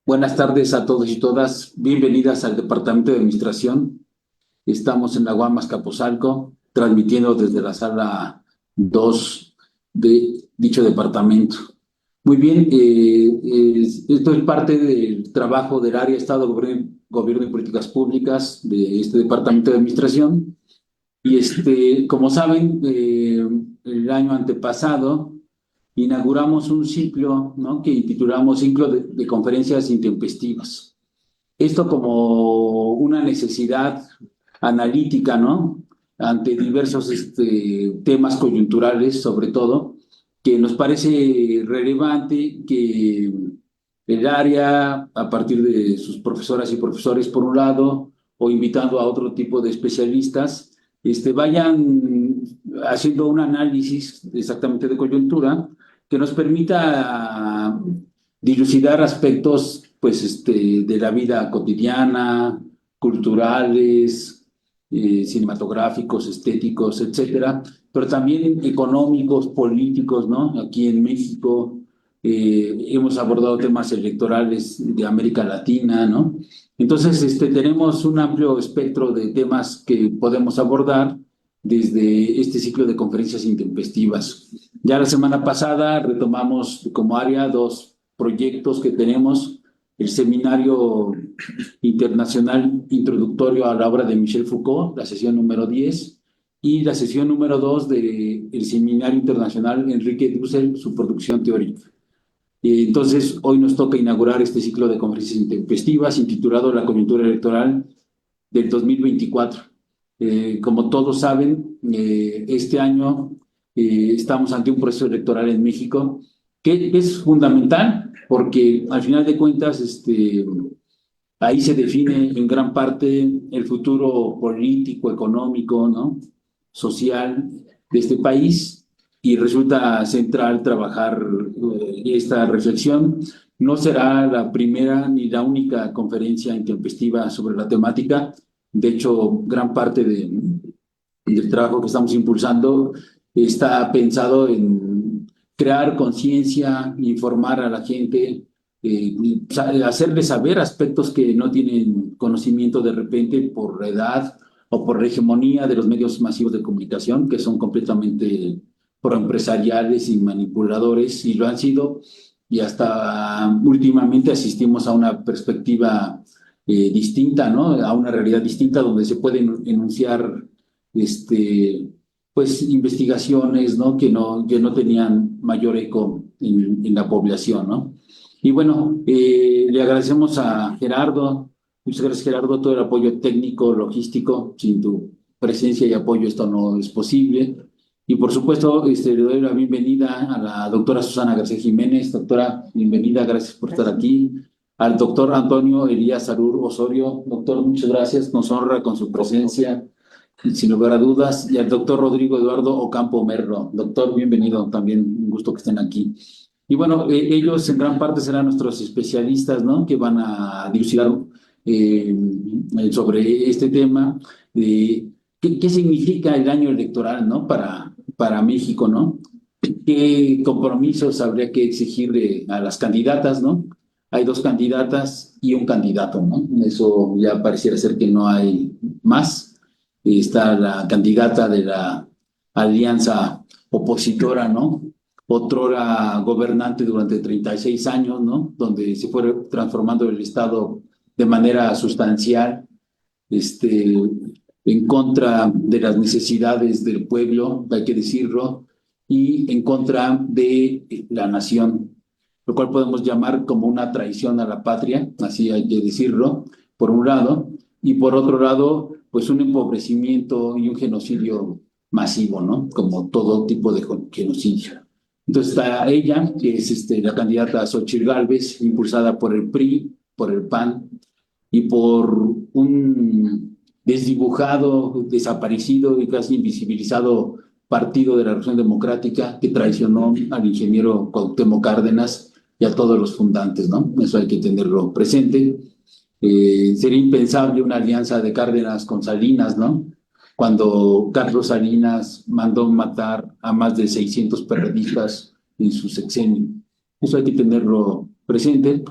Buenas tardes a todos y todas. Bienvenidas al Departamento de Administración. Estamos en la UAM Azcapotzalco, transmitiendo desde la sala 2 de dicho departamento. Muy bien, esto es parte del trabajo del área Estado, Gobierno y Políticas Públicas de este Departamento de Administración. Y como saben, el año antepasado inauguramos un ciclo, ¿no?, que titulamos Ciclo de Conferencias Intempestivas. Esto como una necesidad analítica, ¿no?, ante diversos temas coyunturales, sobre todo, que nos parece relevante que el área, a partir de sus profesoras y profesores, por un lado, o invitando a otro tipo de especialistas, vayan haciendo un análisis exactamente de coyuntura que nos permita dilucidar aspectos, pues, de la vida cotidiana, culturales, cinematográficos, estéticos, etcétera, pero también económicos, políticos, ¿no? Aquí en México hemos abordado temas electorales de América Latina, ¿no? Entonces, tenemos un amplio espectro de temas que podemos abordar desde este ciclo de conferencias intempestivas. Ya la semana pasada retomamos como área dos proyectos que tenemos: el Seminario Internacional Introductorio a la obra de Michel Foucault, la sesión número 10, y la sesión número 2 del Seminario Internacional Enrique Dussel, su producción teórica. Entonces, hoy nos toca inaugurar este ciclo de conferencias intempestivas intitulado La coyuntura electoral del 2024. Como todos saben, este año estamos ante un proceso electoral en México que es fundamental porque al final de cuentas ahí se define en gran parte el futuro político, económico, ¿no?, social de este país, y resulta central trabajar esta reflexión. No será la primera ni la única conferencia intempestiva sobre la temática. De hecho, gran parte del trabajo que estamos impulsando está pensado en crear conciencia, informar a la gente, hacerles saber aspectos que no tienen conocimiento de repente por la edad o por la hegemonía de los medios masivos de comunicación, que son completamente proempresariales y manipuladores, y lo han sido, y hasta últimamente asistimos a una perspectiva distinta, ¿no?, a una realidad distinta donde se pueden enunciar pues investigaciones, ¿no?, que no tenían mayor eco en la población, ¿no? Y bueno, le agradecemos a Gerardo. Muchas gracias, Gerardo, todo el apoyo técnico, logístico. Sin tu presencia y apoyo esto no es posible. Y por supuesto, le doy la bienvenida a la doctora Susana García Jiménez. Doctora, bienvenida, gracias por estar aquí. Al doctor Antonio Elías Arur Osorio. Doctor, muchas gracias, nos honra con su presencia, sin lugar a dudas. Y al doctor Rodrigo Eduardo Ocampo Merlo. Doctor, bienvenido también, un gusto que estén aquí. Y bueno, ellos en gran parte serán nuestros especialistas, ¿no?, que van a dilucidar eh, sobre este tema de qué significa el año electoral, ¿no?, para México, ¿no? ¿Qué compromisos habría que exigirle a las candidatas, ¿no? Hay dos candidatas y un candidato, ¿no? Eso ya pareciera ser que no hay más. Está la candidata de la alianza opositora, ¿no?, otrora gobernante durante 36 años, ¿no?, donde se fue transformando el Estado de manera sustancial, en contra de las necesidades del pueblo, hay que decirlo, y en contra de la nación, lo cual podemos llamar como una traición a la patria, así hay que decirlo, por un lado, y por otro lado, pues un empobrecimiento y un genocidio masivo, ¿no?, como todo tipo de genocidio. Entonces está ella, que es la candidata Xóchitl Gálvez, impulsada por el PRI, por el PAN y por un desdibujado, desaparecido y casi invisibilizado Partido de la Revolución Democrática, que traicionó al ingeniero Cuauhtémoc Cárdenas y a todos los fundantes, ¿no? Eso hay que tenerlo presente. Sería impensable una alianza de Cárdenas con Salinas, ¿no?, cuando Carlos Salinas mandó matar a más de 600 periodistas en su sexenio. Eso hay que tenerlo presente.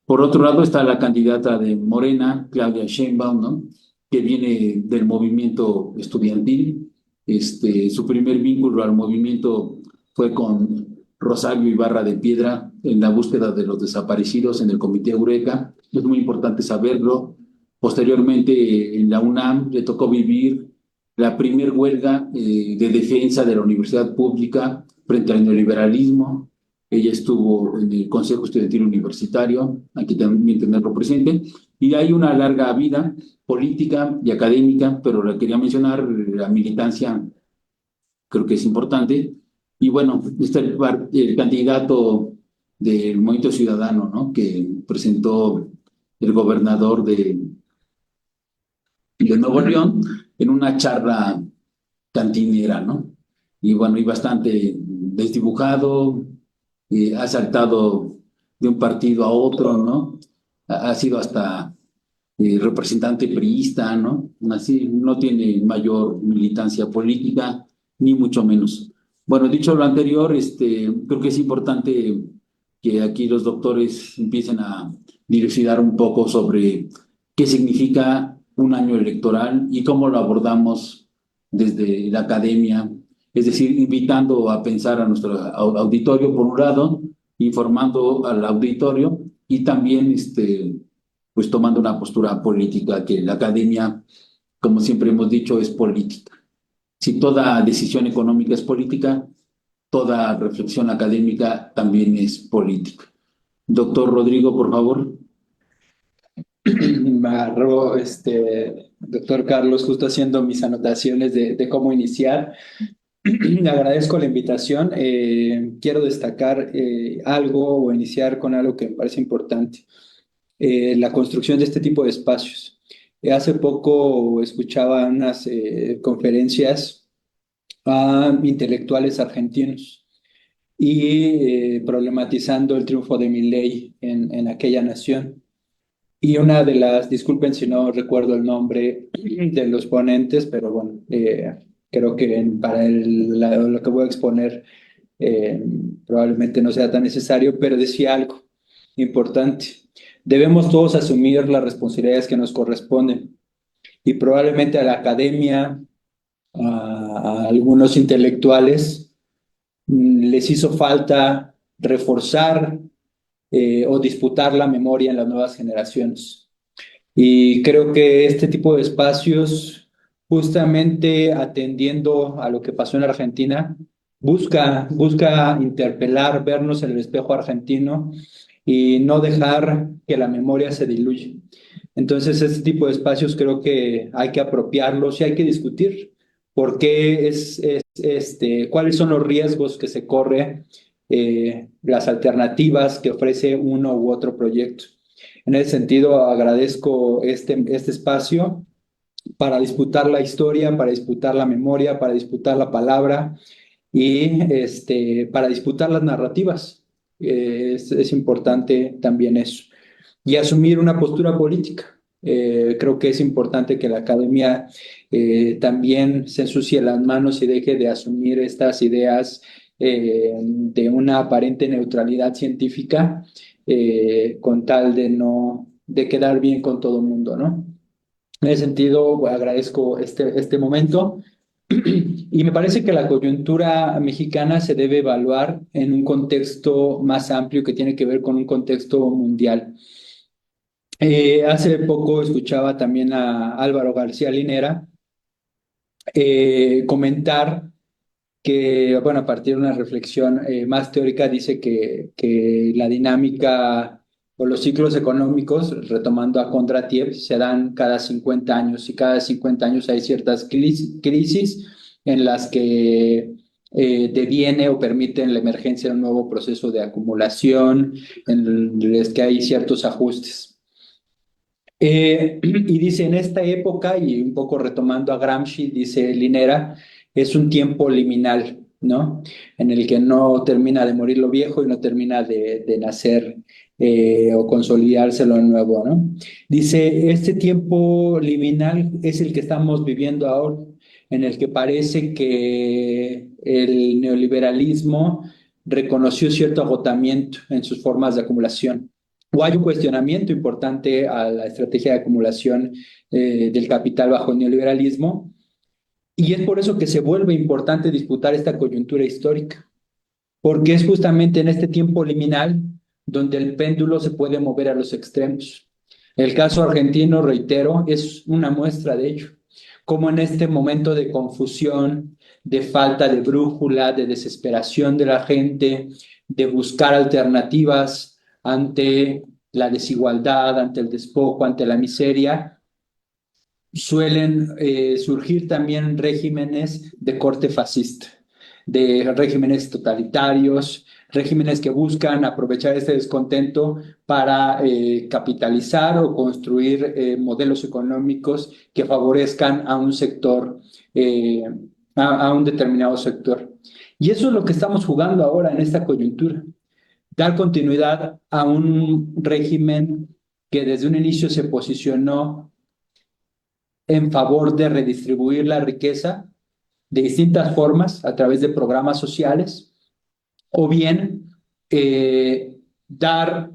Por otro lado está la candidata de Morena, Claudia Sheinbaum, ¿no? Que viene del movimiento estudiantil. Su primer vínculo al movimiento fue con Rosario Ibarra de Piedra en la búsqueda de los desaparecidos en el Comité Eureka. Es muy importante saberlo. Posteriormente, en la UNAM le tocó vivir la primer huelga de defensa de la universidad pública frente al neoliberalismo. Ella estuvo en el Consejo Estudiantil Universitario, aquí también tenerlo presente, y hay una larga vida política y académica, pero la quería mencionar, la militancia creo que es importante. Y bueno, está el candidato del Movimiento Ciudadano, ¿no? Que presentó el gobernador de Nuevo León en una charla cantinera, ¿no? Y bueno, y bastante desdibujado, ha saltado de un partido a otro, ¿no? Ha sido hasta representante priista, ¿no? Así, no tiene mayor militancia política, ni mucho menos. Bueno, dicho lo anterior, creo que es importante que aquí los doctores empiecen a dilucidar un poco sobre qué significa un año electoral y cómo lo abordamos desde la academia, es decir, invitando a pensar a nuestro auditorio, por un lado, informando al auditorio y también pues tomando una postura política, que la academia, como siempre hemos dicho, es política. Si toda decisión económica es política, toda reflexión académica también es política. Doctor Rodrigo, por favor. Doctor Carlos, justo haciendo mis anotaciones de cómo iniciar. Le agradezco la invitación. Quiero destacar algo o iniciar con algo que me parece importante. La construcción de este tipo de espacios. Hace poco escuchaba unas conferencias a intelectuales argentinos y problematizando el triunfo de Milei en aquella nación. Y una de las, disculpen si no recuerdo el nombre de los ponentes, pero bueno, creo que lo que voy a exponer eh, probablemente no sea tan necesario, pero decía algo importante. Debemos todos asumir las responsabilidades que nos corresponden y probablemente a la academia, a algunos intelectuales, les hizo falta reforzar o disputar la memoria en las nuevas generaciones. Y creo que este tipo de espacios, justamente atendiendo a lo que pasó en Argentina, busca interpelar, vernos en el espejo argentino y no dejar que la memoria se diluya. Entonces, este tipo de espacios creo que hay que apropiarlos y hay que discutir por qué cuáles son los riesgos que se corre, las alternativas que ofrece uno u otro proyecto. En ese sentido, agradezco este espacio para disputar la historia, para disputar la memoria, para disputar la palabra y para disputar las narrativas. Es importante también eso. Y asumir una postura política. Creo que es importante que la academia también se ensucie las manos y deje de asumir estas ideas de una aparente neutralidad científica con tal de quedar bien con todo el mundo, ¿no? En ese sentido, pues, agradezco este momento y me parece que la coyuntura mexicana se debe evaluar en un contexto más amplio que tiene que ver con un contexto mundial. Hace poco escuchaba también a Álvaro García Linera comentar que, bueno, a partir de una reflexión más teórica, dice que la dinámica o los ciclos económicos, retomando a Kondratiev, se dan cada 50 años y cada 50 años hay ciertas crisis en las que deviene o permiten la emergencia de un nuevo proceso de acumulación, en los que hay ciertos ajustes. Y dice, en esta época, y un poco retomando a Gramsci, dice Linera, es un tiempo liminal, ¿no? En el que no termina de morir lo viejo y no termina de nacer o consolidarse lo nuevo, ¿no? Dice, este tiempo liminal es el que estamos viviendo ahora, en el que parece que el neoliberalismo reconoció cierto agotamiento en sus formas de acumulación. o hay un cuestionamiento importante a la estrategia de acumulación del capital bajo el neoliberalismo, y es por eso que se vuelve importante disputar esta coyuntura histórica, porque es justamente en este tiempo liminal donde el péndulo se puede mover a los extremos. El caso argentino, reitero, es una muestra de ello, como en este momento de confusión, de falta de brújula, de desesperación de la gente, de buscar alternativas ante la desigualdad, ante el despojo, ante la miseria, suelen surgir también regímenes de corte fascista, de regímenes totalitarios, regímenes que buscan aprovechar este descontento para capitalizar o construir modelos económicos que favorezcan a un sector, a un determinado sector. Y eso es lo que estamos jugando ahora en esta coyuntura, dar continuidad a un régimen que desde un inicio se posicionó en favor de redistribuir la riqueza de distintas formas a través de programas sociales, o bien dar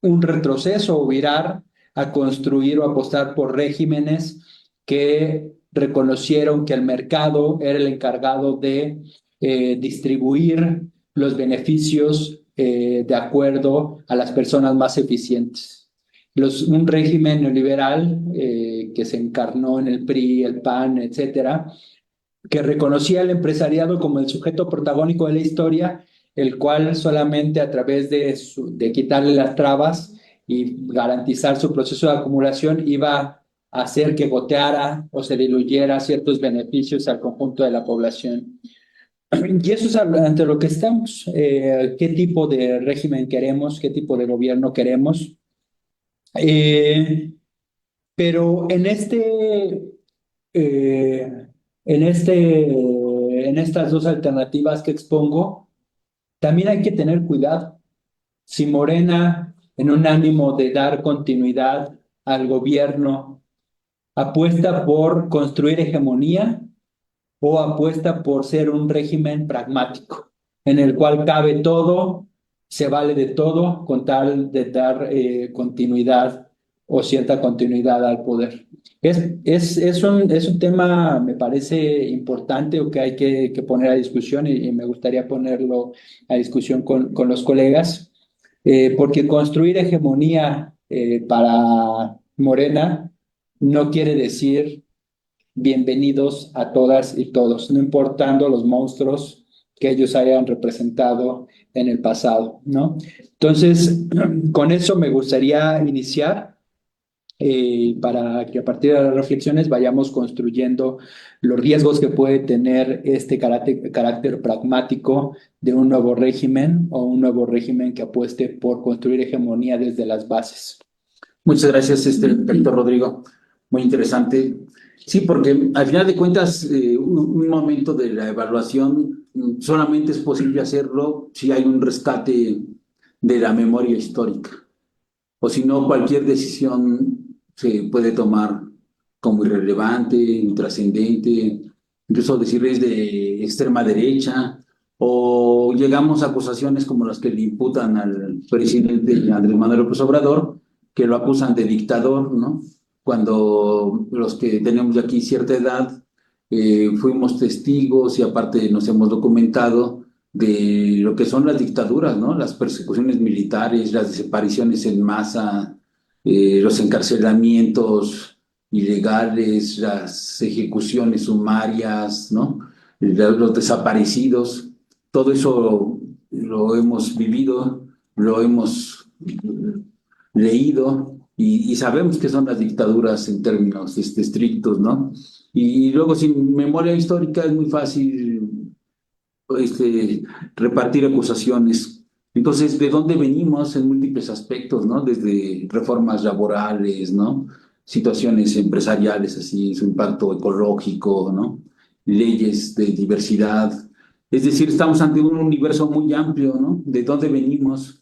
un retroceso o virar a construir o apostar por regímenes que reconocieron que el mercado era el encargado de distribuir los beneficios de acuerdo a las personas más eficientes. Un régimen neoliberal que se encarnó en el PRI, el PAN, etcétera, que reconocía al empresariado como el sujeto protagónico de la historia, el cual solamente a través de quitarle las trabas y garantizar su proceso de acumulación iba a hacer que goteara o se diluyera ciertos beneficios al conjunto de la población. Y eso es ante lo que estamos. ¿Qué tipo de régimen queremos? ¿Qué tipo de gobierno queremos? Pero eh, en estas dos alternativas que expongo, también hay que tener cuidado. Si Morena, en un ánimo de dar continuidad al gobierno, apuesta por construir hegemonía o apuesta por ser un régimen pragmático, en el cual cabe todo, se vale de todo con tal de dar continuidad o cierta continuidad al poder. Es un tema, me parece importante o que hay que poner a discusión y me gustaría ponerlo a discusión con los colegas, porque construir hegemonía para Morena no quiere decir bienvenidos a todas y todos, no importando los monstruos que ellos hayan representado en el pasado, ¿no? Entonces, con eso me gustaría iniciar para que a partir de las reflexiones vayamos construyendo los riesgos que puede tener este carácter pragmático de un nuevo régimen o un nuevo régimen que apueste por construir hegemonía desde las bases. Muchas gracias, Héctor Rodrigo. Muy interesante. Sí, porque al final de cuentas, un momento de la evaluación solamente es posible hacerlo si hay un rescate de la memoria histórica. O si no, cualquier decisión se puede tomar como irrelevante, intrascendente, incluso decirles de extrema derecha, o llegamos a acusaciones como las que le imputan al presidente Andrés Manuel López Obrador, que lo acusan de dictador, ¿no? Cuando los que tenemos aquí cierta edad fuimos testigos y aparte nos hemos documentado de lo que son las dictaduras, ¿no? Las persecuciones militares, las desapariciones en masa, los encarcelamientos ilegales, las ejecuciones sumarias, ¿no? Los desaparecidos, todo eso lo hemos vivido, lo hemos leído y sabemos que son las dictaduras en términos estrictos, ¿no? Y luego sin memoria histórica es muy fácil repartir acusaciones. Entonces, ¿de dónde venimos en múltiples aspectos, ¿no? Desde reformas laborales, ¿no? Situaciones empresariales, así, su impacto ecológico, ¿no? Leyes de diversidad. Es decir, estamos ante un universo muy amplio, ¿no? ¿De dónde venimos?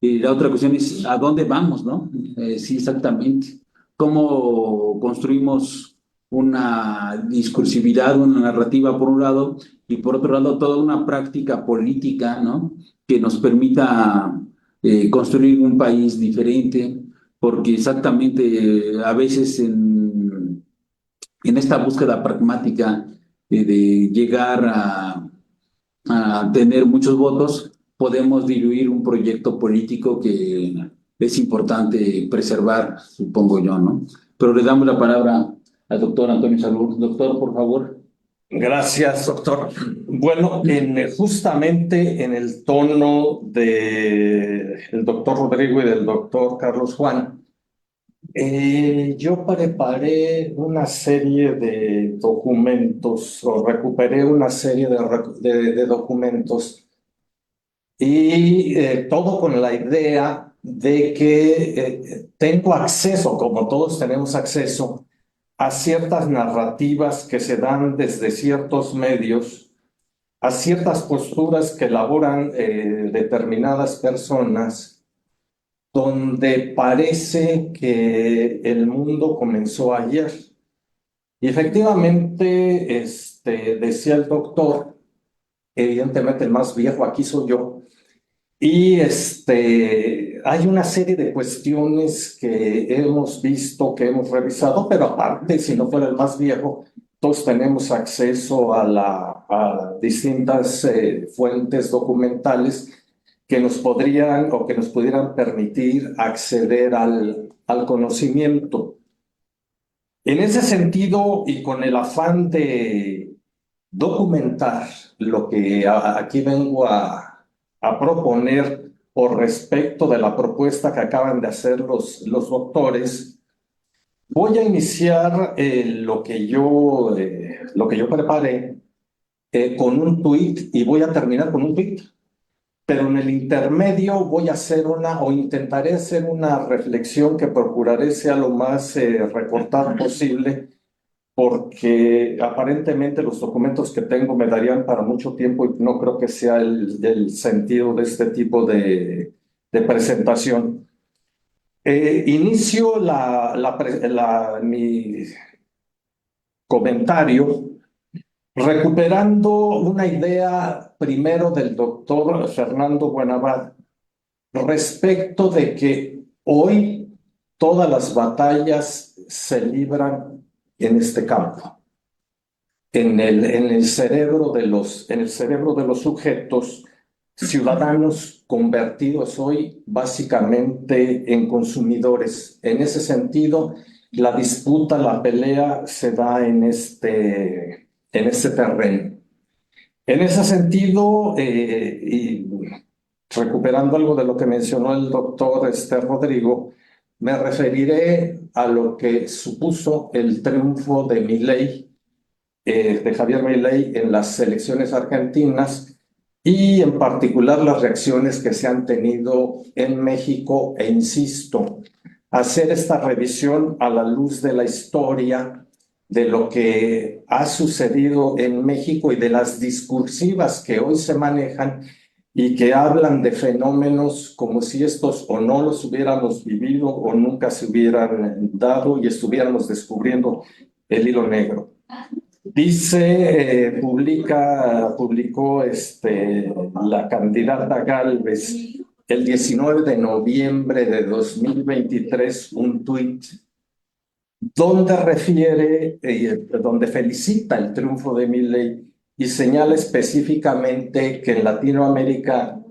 La otra cuestión es, ¿a dónde vamos, no? Sí, exactamente. ¿Cómo construimos una discursividad, una narrativa por un lado, y por otro lado toda una práctica política, ¿no? Que nos permita construir un país diferente, porque exactamente a veces en esta búsqueda pragmática de llegar a tener muchos votos, podemos diluir un proyecto político que es importante preservar, supongo yo, ¿no? Pero le damos la palabra al doctor Antonio Salud. Doctor, por favor. Gracias, doctor. Bueno, justamente en el tono del doctor Rodrigo y del doctor Carlos Juan, yo preparé una serie de documentos o recuperé una serie de documentos y todo con la idea de que tengo acceso, como todos tenemos acceso, a ciertas narrativas que se dan desde ciertos medios, a ciertas posturas que elaboran determinadas personas, donde parece que el mundo comenzó ayer. Y efectivamente, decía el doctor, evidentemente el más viejo aquí soy yo, y hay una serie de cuestiones que hemos visto, que hemos revisado, pero aparte, si no fuera el más viejo, todos tenemos acceso a distintas fuentes documentales que nos podrían o que nos pudieran permitir acceder al conocimiento. En ese sentido, y con el afán de documentar lo que aquí vengo a proponer por respecto de la propuesta que acaban de hacer los doctores, voy a iniciar lo que yo preparé con un tuit y voy a terminar con un tuit. Pero en el intermedio voy a hacer o intentaré hacer una reflexión que procuraré sea lo más recortada posible, porque aparentemente los documentos que tengo me darían para mucho tiempo y no creo que sea el sentido de este tipo de presentación. Inicio mi comentario recuperando una idea primero del doctor Fernando Buenavad respecto de que hoy todas las batallas se libran en este campo, en el cerebro de los sujetos ciudadanos convertidos hoy básicamente en consumidores. En ese sentido, la disputa, la pelea se da en este terreno. En ese sentido, y recuperando algo de lo que mencionó el doctor Rodrigo, me referiré a lo que supuso el triunfo de Milei, de Javier Milei en las elecciones argentinas y en particular las reacciones que se han tenido en México e insisto, hacer esta revisión a la luz de la historia de lo que ha sucedido en México y de las discursivas que hoy se manejan y que hablan de fenómenos como si estos o no los hubiéramos vivido o nunca se hubieran dado y estuviéramos descubriendo el hilo negro. Dice, publicó la candidata Gálvez el 19 de noviembre de 2023 un tuit donde felicita el triunfo de Milei y señala específicamente que en Latinoamérica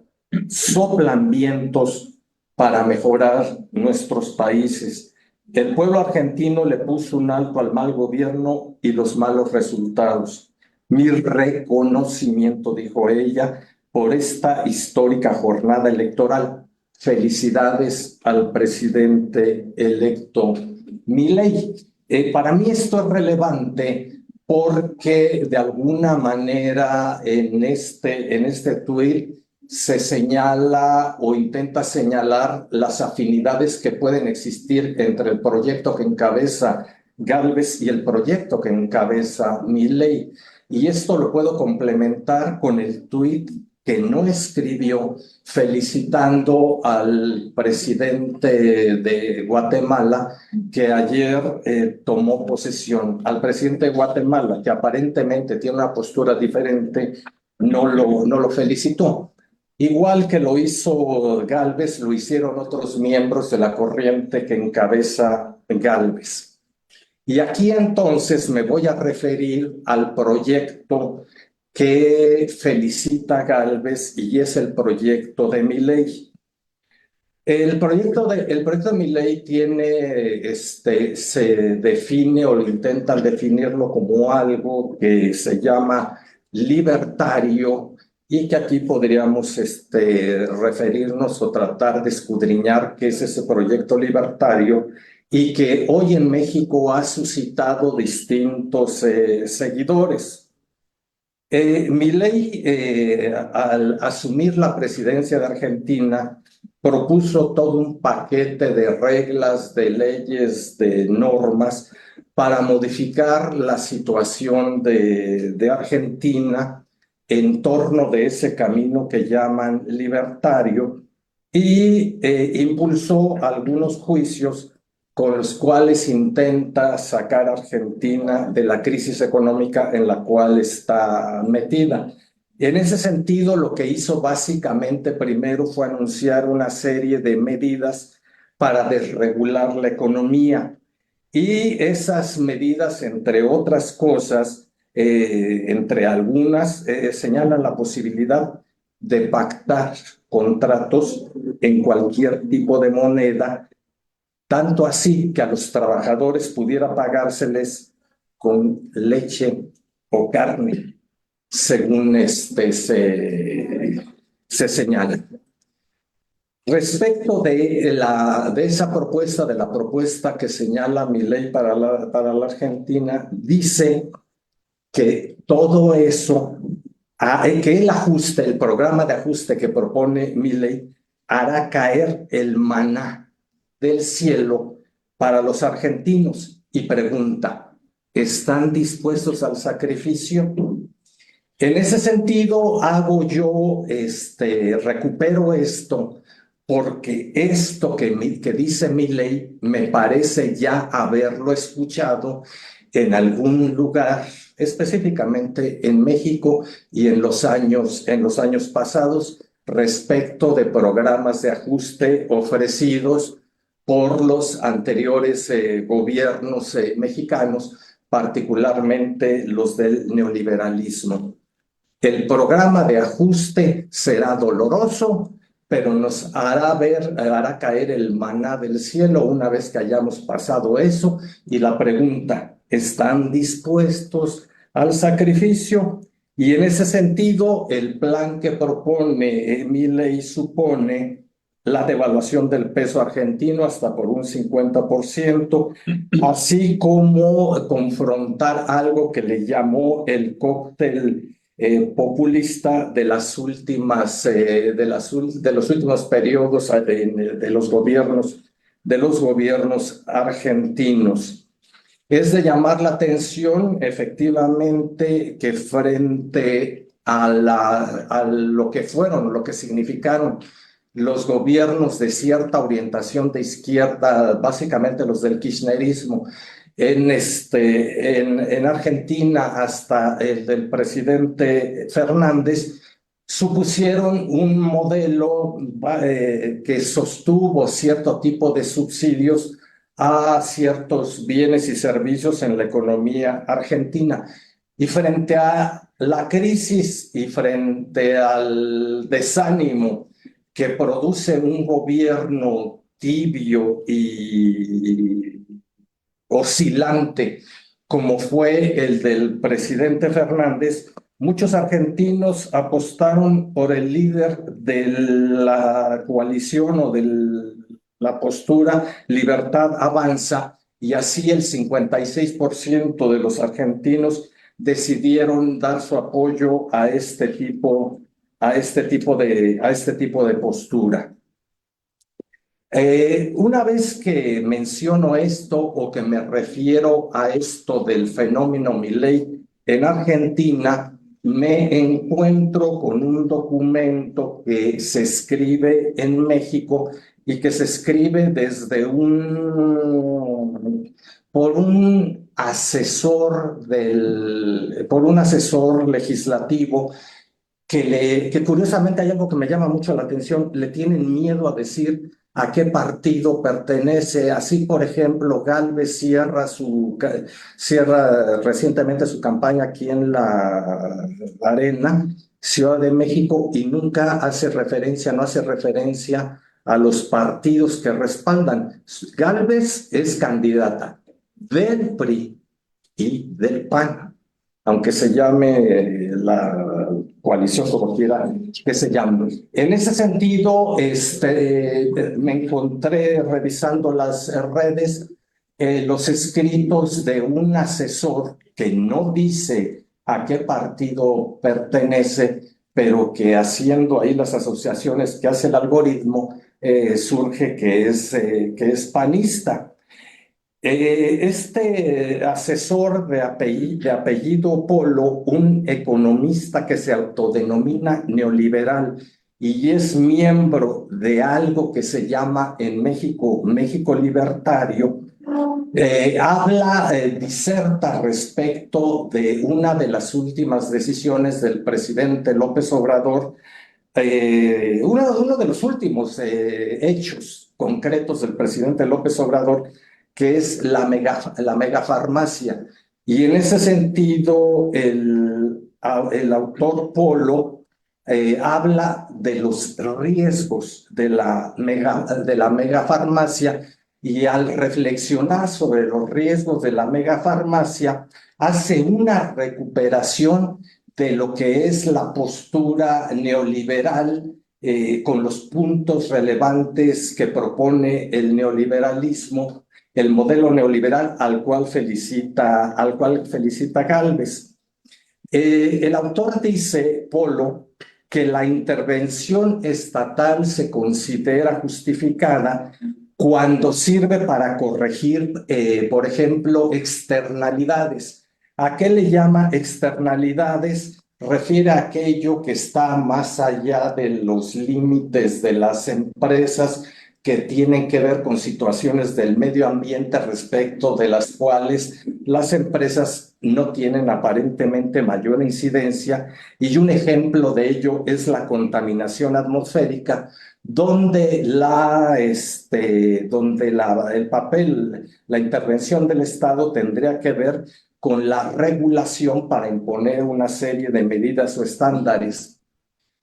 soplan vientos para mejorar nuestros países. El pueblo argentino le puso un alto al mal gobierno y los malos resultados. Mi reconocimiento, dijo ella, por esta histórica jornada electoral. Felicidades al presidente electo Milei. Para mí esto es relevante porque de alguna manera en este tuit se señala o intenta señalar las afinidades que pueden existir entre el proyecto que encabeza Gálvez y el proyecto que encabeza Milei. Y esto lo puedo complementar con el tuit que no escribió felicitando al presidente de Guatemala que ayer tomó posesión. Al presidente de Guatemala, que aparentemente tiene una postura diferente, no lo felicitó. Igual que lo hizo Gálvez, lo hicieron otros miembros de la corriente que encabeza Gálvez. Y aquí entonces me voy a referir al proyecto que felicita Gálvez y es el proyecto de Milei. El proyecto de Milei se define o lo intentan definirlo como algo que se llama libertario y que aquí podríamos referirnos o tratar de escudriñar qué es ese proyecto libertario y que hoy en México ha suscitado distintos seguidores. Milei, al asumir la presidencia de Argentina, propuso todo un paquete de reglas, de leyes, de normas para modificar la situación de Argentina en torno de ese camino que llaman libertario y impulsó algunos juicios con los cuales intenta sacar a Argentina de la crisis económica en la cual está metida. En ese sentido, lo que hizo básicamente primero fue anunciar una serie de medidas para desregular la economía. Y esas medidas, entre otras cosas, entre algunas, señalan la posibilidad de pactar contratos en cualquier tipo de moneda, tanto así que a los trabajadores pudiera pagárseles con leche o carne, según se señala. Respecto de esa propuesta, de la propuesta que señala Milei para la Argentina, dice que todo eso, que el programa de ajuste que propone Milei, hará caer el maná del cielo para los argentinos. Y pregunta, ¿están dispuestos al sacrificio? En ese sentido, recupero esto, porque esto que dice Milei me parece ya haberlo escuchado en algún lugar, específicamente en México y en los años pasados, respecto de programas de ajuste ofrecidos por los anteriores gobiernos mexicanos, particularmente los del neoliberalismo. El programa de ajuste será doloroso, pero nos hará caer el maná del cielo una vez que hayamos pasado eso. Y la pregunta, ¿están dispuestos al sacrificio? Y en ese sentido, el plan que propone Milei supone la devaluación del peso argentino hasta por un 50%, así como confrontar algo que le llamó el cóctel populista de los últimos periodos de los gobiernos argentinos. Es de llamar la atención, efectivamente, que frente a lo que significaron los gobiernos de cierta orientación de izquierda, básicamente los del kirchnerismo, en Argentina hasta el del presidente Fernández, supusieron un modelo que sostuvo cierto tipo de subsidios a ciertos bienes y servicios en la economía argentina. Y frente a la crisis y frente al desánimo que produce un gobierno tibio y oscilante, como fue el del presidente Fernández, muchos argentinos apostaron por el líder de la coalición o de la postura Libertad Avanza, y así el 56% de los argentinos decidieron dar su apoyo a este tipo de postura. Una vez que menciono esto o que me refiero a esto del fenómeno Milei en Argentina, me encuentro con un documento que se escribe en México y que se escribe por un asesor legislativo que curiosamente hay algo que me llama mucho la atención, le tienen miedo a decir a qué partido pertenece. Así, por ejemplo, Gálvez cierra recientemente su campaña aquí en la Arena, Ciudad de México, y nunca hace referencia, no hace referencia a los partidos que respaldan. Gálvez es candidata del PRI y del PAN, aunque se llame la coalición como quiera que se llame. En ese sentido, me encontré revisando las redes los escritos de un asesor que no dice a qué partido pertenece, pero que haciendo ahí las asociaciones que hace el algoritmo, surge que es panista. Este asesor de apellido Polo, un economista que se autodenomina neoliberal y es miembro de algo que se llama en México, México Libertario, diserta respecto de una de las últimas decisiones del presidente López Obrador, uno de los últimos hechos concretos del presidente López Obrador, que es la megafarmacia. Y en ese sentido, el autor Polo habla de los riesgos de la megafarmacia, y al reflexionar sobre los riesgos de la megafarmacia, hace una recuperación de lo que es la postura neoliberal, con los puntos relevantes que propone el neoliberalismo, el modelo neoliberal al cual felicita Gálvez. El autor dice, Polo, que la intervención estatal se considera justificada cuando sirve para corregir, por ejemplo, externalidades. ¿A qué le llama externalidades? Refiere a aquello que está más allá de los límites de las empresas, que tienen que ver con situaciones del medio ambiente respecto de las cuales las empresas no tienen aparentemente mayor incidencia. Y un ejemplo de ello es la contaminación atmosférica, donde el papel, la intervención del Estado tendría que ver con la regulación para imponer una serie de medidas o estándares.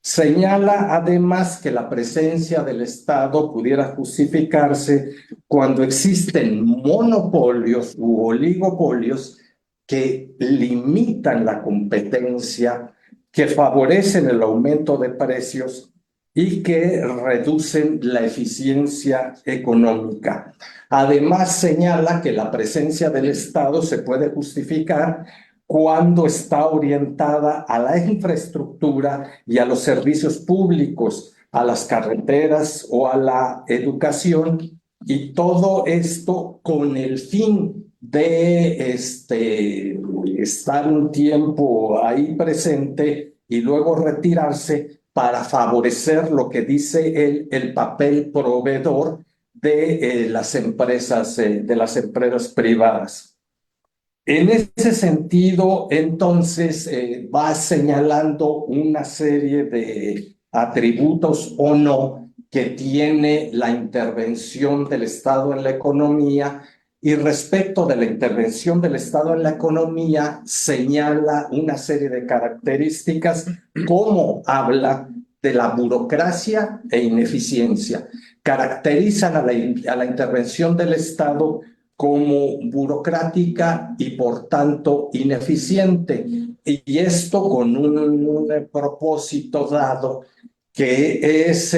Señala además que la presencia del Estado pudiera justificarse cuando existen monopolios u oligopolios que limitan la competencia, que favorecen el aumento de precios y que reducen la eficiencia económica. Además, señala que la presencia del Estado se puede justificar cuando está orientada a la infraestructura y a los servicios públicos, a las carreteras o a la educación, y todo esto con el fin de estar un tiempo ahí presente y luego retirarse para favorecer lo que dice él, el papel proveedor de las empresas privadas. En ese sentido, entonces, va señalando una serie de atributos o no que tiene la intervención del Estado en la economía, y respecto de la intervención del Estado en la economía, señala una serie de características, como habla de la burocracia e ineficiencia. Caracterizan a la intervención del Estado como burocrática y por tanto ineficiente, y esto con un propósito dado, que es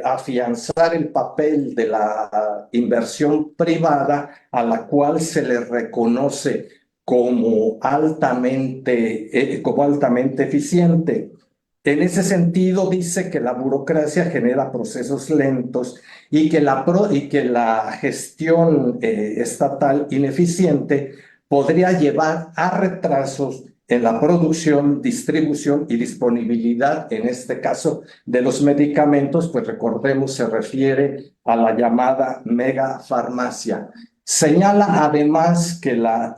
afianzar el papel de la inversión privada, a la cual se le reconoce como altamente eficiente. En ese sentido, dice que la burocracia genera procesos lentos y que la gestión estatal ineficiente podría llevar a retrasos en la producción, distribución y disponibilidad, en este caso, de los medicamentos, pues recordemos, se refiere a la llamada megafarmacia. Señala además que la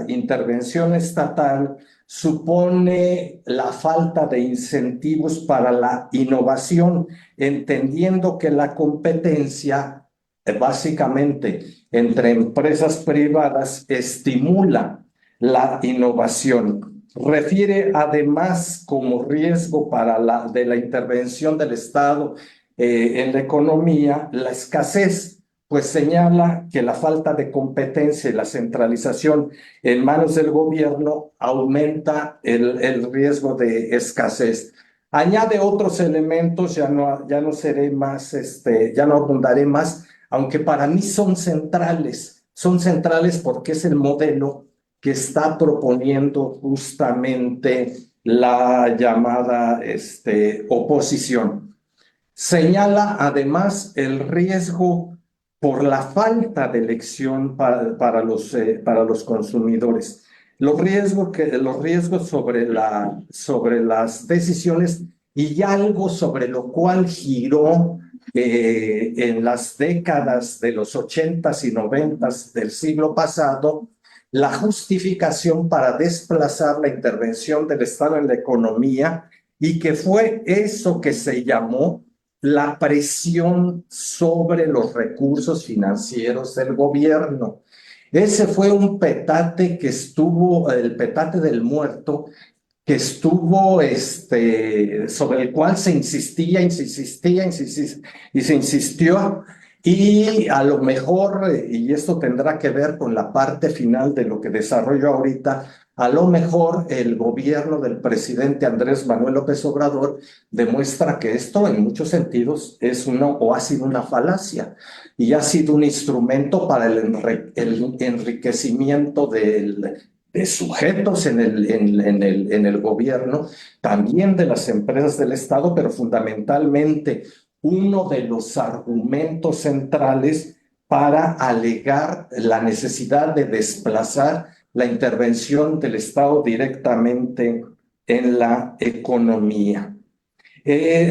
intervención estatal supone la falta de incentivos para la innovación, entendiendo que la competencia básicamente entre empresas privadas estimula la innovación. Refiere además como riesgo de la intervención del Estado en la economía la escasez, pues señala que la falta de competencia y la centralización en manos del gobierno aumenta el riesgo de escasez. Añade otros elementos, ya no seré más, ya no abundaré más, aunque para mí son centrales porque es el modelo que está proponiendo justamente la llamada oposición. Señala además el riesgo por la falta de elección para los consumidores. Los riesgos sobre las decisiones y algo sobre lo cual giró en las décadas de los 80s y 90s del siglo pasado, la justificación para desplazar la intervención del Estado en la economía, y que fue eso que se llamó la presión sobre los recursos financieros del gobierno. Ese fue un petate que estuvo, el petate del muerto, que estuvo, sobre el cual se insistía y se insistió, y a lo mejor, y esto tendrá que ver con la parte final de lo que desarrollo ahorita, a lo mejor el gobierno del presidente Andrés Manuel López Obrador demuestra que esto en muchos sentidos ha sido una falacia y ha sido un instrumento para el enriquecimiento de sujetos en el gobierno, también de las empresas del Estado, pero fundamentalmente uno de los argumentos centrales para alegar la necesidad de desplazar la intervención del Estado directamente en la economía.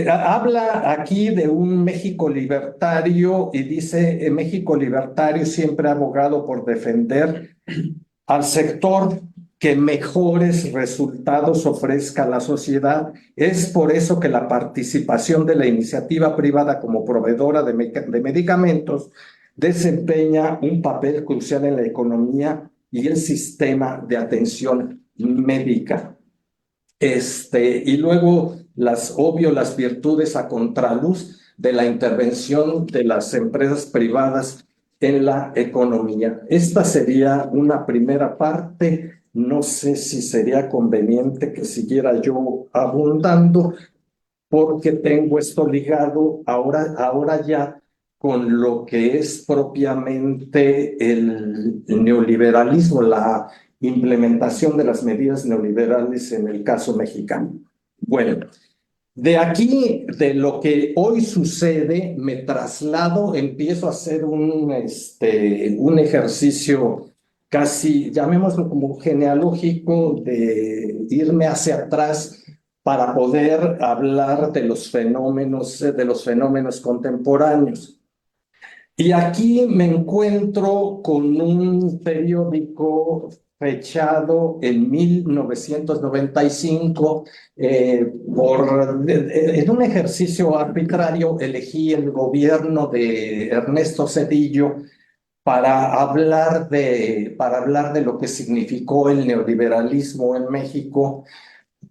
Habla aquí de un México libertario y dice: México libertario siempre ha abogado por defender al sector que mejores resultados ofrezca a la sociedad. Es por eso que la participación de la iniciativa privada como proveedora de medicamentos desempeña un papel crucial en la economía y el sistema de atención médica. Y luego las virtudes a contraluz de la intervención de las empresas privadas en la economía. Esta sería una primera parte. No sé si sería conveniente que siguiera yo abundando, porque tengo esto ligado ahora ya con lo que es propiamente el neoliberalismo, la implementación de las medidas neoliberales en el caso mexicano. Bueno, de aquí, de lo que hoy sucede, me traslado, empiezo a hacer un ejercicio casi, llamémoslo como genealógico, de irme hacia atrás para poder hablar de los fenómenos contemporáneos. Y aquí me encuentro con un periódico fechado en 1995, en un ejercicio arbitrario elegí el gobierno de Ernesto Zedillo para hablar de lo que significó el neoliberalismo en México,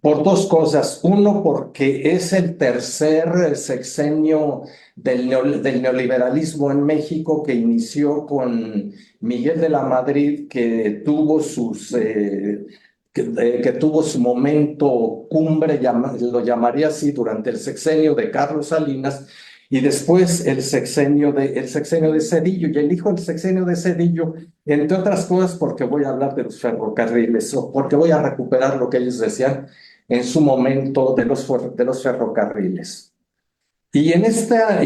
por dos cosas. Uno, porque es el tercer sexenio del neoliberalismo en México, que inició con Miguel de la Madrid, que tuvo su momento cumbre, lo llamaría así, durante el sexenio de Carlos Salinas, y después el sexenio de Zedillo. Y elijo el sexenio de Zedillo, entre otras cosas, porque voy a hablar de los ferrocarriles, o porque voy a recuperar lo que ellos decían en su momento de los ferrocarriles. Y en esta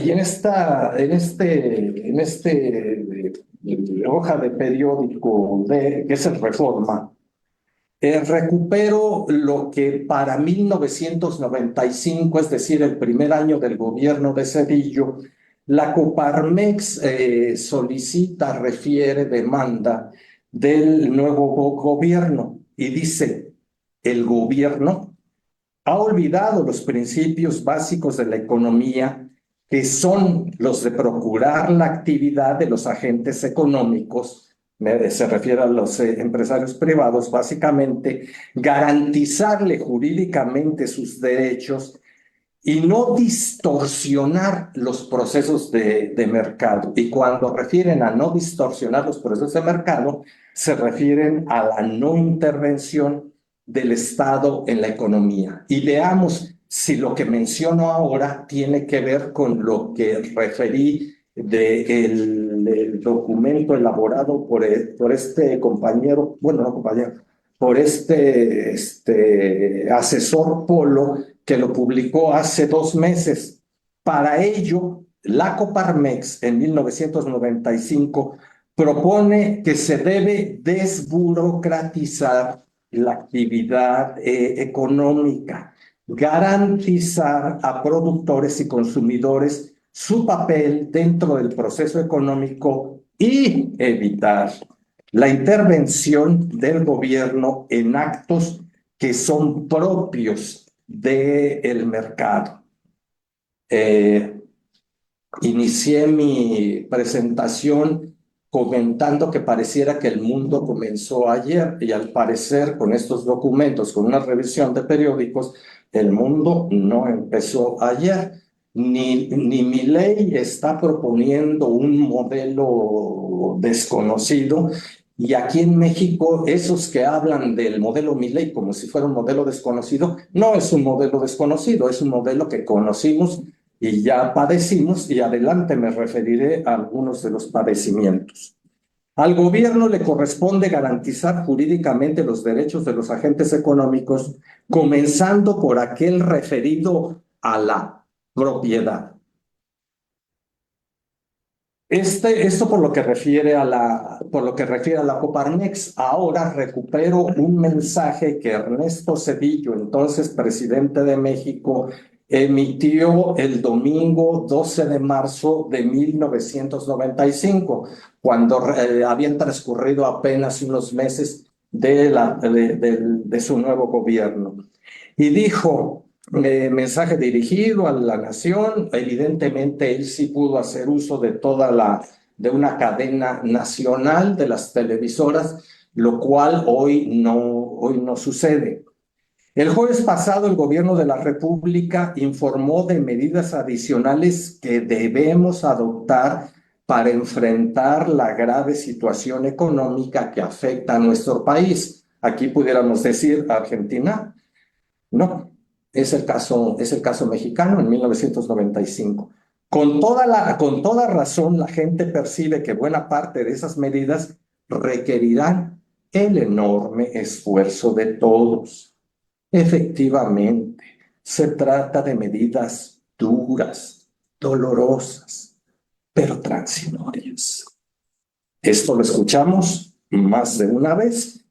hoja de periódico que es el Reforma, recupero lo que para 1995, es decir, el primer año del gobierno de Zedillo, la Coparmex demanda del nuevo gobierno, y dice: el gobierno ha olvidado los principios básicos de la economía, que son los de procurar la actividad de los agentes económicos, se refiere a los empresarios privados, básicamente garantizarle jurídicamente sus derechos y no distorsionar los procesos de mercado. Y cuando refieren a no distorsionar los procesos de mercado, se refieren a la no intervención del Estado en la economía. Y veamos si lo que menciono ahora tiene que ver con lo que referí del documento elaborado por este compañero, bueno, no compañero, por este asesor Polo, que lo publicó hace 2 meses. Para ello, la Coparmex en 1995 propone que se debe desburocratizar la actividad económica, garantizar a productores y consumidores su papel dentro del proceso económico y evitar la intervención del gobierno en actos que son propios del mercado. Inicié mi presentación comentando que pareciera que el mundo comenzó ayer, y al parecer con estos documentos, con una revisión de periódicos, el mundo no empezó ayer. Ni Milei está proponiendo un modelo desconocido, y aquí en México esos que hablan del modelo Milei como si fuera un modelo desconocido, no es un modelo desconocido, es un modelo que conocimos y ya padecimos, y adelante me referiré a algunos de los padecimientos. Al gobierno le corresponde garantizar jurídicamente los derechos de los agentes económicos, comenzando por aquel referido a la propiedad. Esto por lo que refiere a la Coparmex. Ahora recupero un mensaje que Ernesto Zedillo, entonces presidente de México, emitió el domingo 12 de marzo de 1995, cuando habían transcurrido apenas unos meses de su nuevo gobierno. Y dijo, mensaje dirigido a la nación, evidentemente él sí pudo hacer uso de de una cadena nacional de las televisoras, lo cual hoy no sucede. El jueves pasado, el gobierno de la República informó de medidas adicionales que debemos adoptar para enfrentar la grave situación económica que afecta a nuestro país. Aquí pudiéramos decir Argentina. No, es el caso mexicano en 1995. Con toda razón, la gente percibe que buena parte de esas medidas requerirán el enorme esfuerzo de todos. Efectivamente, se trata de medidas duras, dolorosas, pero transitorias. Esto lo escuchamos más de una vez,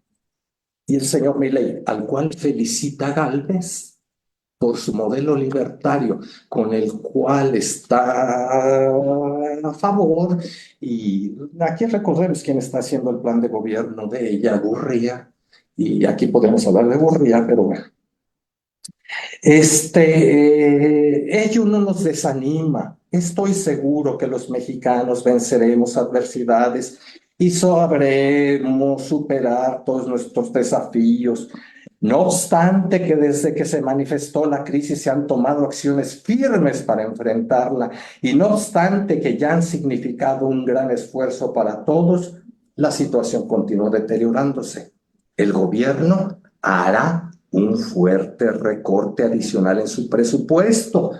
y el señor Milei, al cual felicita Gálvez por su modelo libertario, con el cual está a favor, y aquí recordemos quién está haciendo el plan de gobierno de ella, Gurría, y aquí podemos hablar de Gurría, pero bueno. Ello no nos desanima. Estoy seguro que los mexicanos venceremos adversidades y sabremos superar todos nuestros desafíos. No obstante que desde que se manifestó la crisis se han tomado acciones firmes para enfrentarla, y no obstante que ya han significado un gran esfuerzo para todos, la situación continúa deteriorándose. El gobierno hará un fuerte recorte adicional en su presupuesto,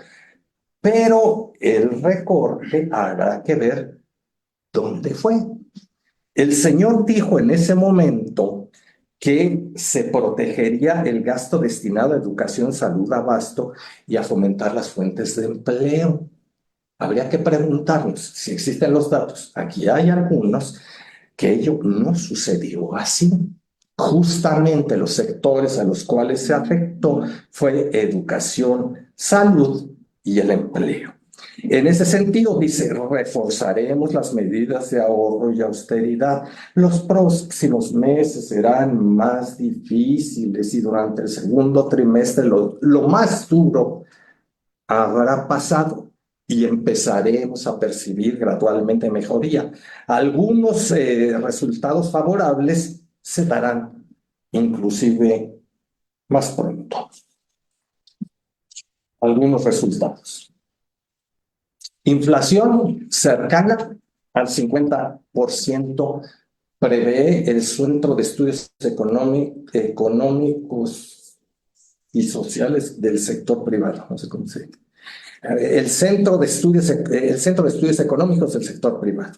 pero el recorte habrá que ver dónde fue. El señor dijo en ese momento que se protegería el gasto destinado a educación, salud, abasto y a fomentar las fuentes de empleo. Habría que preguntarnos si existen los datos. Aquí hay algunos que ello no sucedió así. Justamente los sectores a los cuales se afectó fue educación, salud y el empleo. En ese sentido, dice, reforzaremos las medidas de ahorro y austeridad. Los próximos meses serán más difíciles y durante el segundo trimestre lo más duro habrá pasado y empezaremos a percibir gradualmente mejoría. Algunos resultados favorables se darán inclusive más pronto. Algunos resultados. Inflación cercana al 50% prevé el Centro de Estudios Económicos y Sociales del sector privado, no sé cómo se dice. El Centro de Estudios Económicos del sector privado.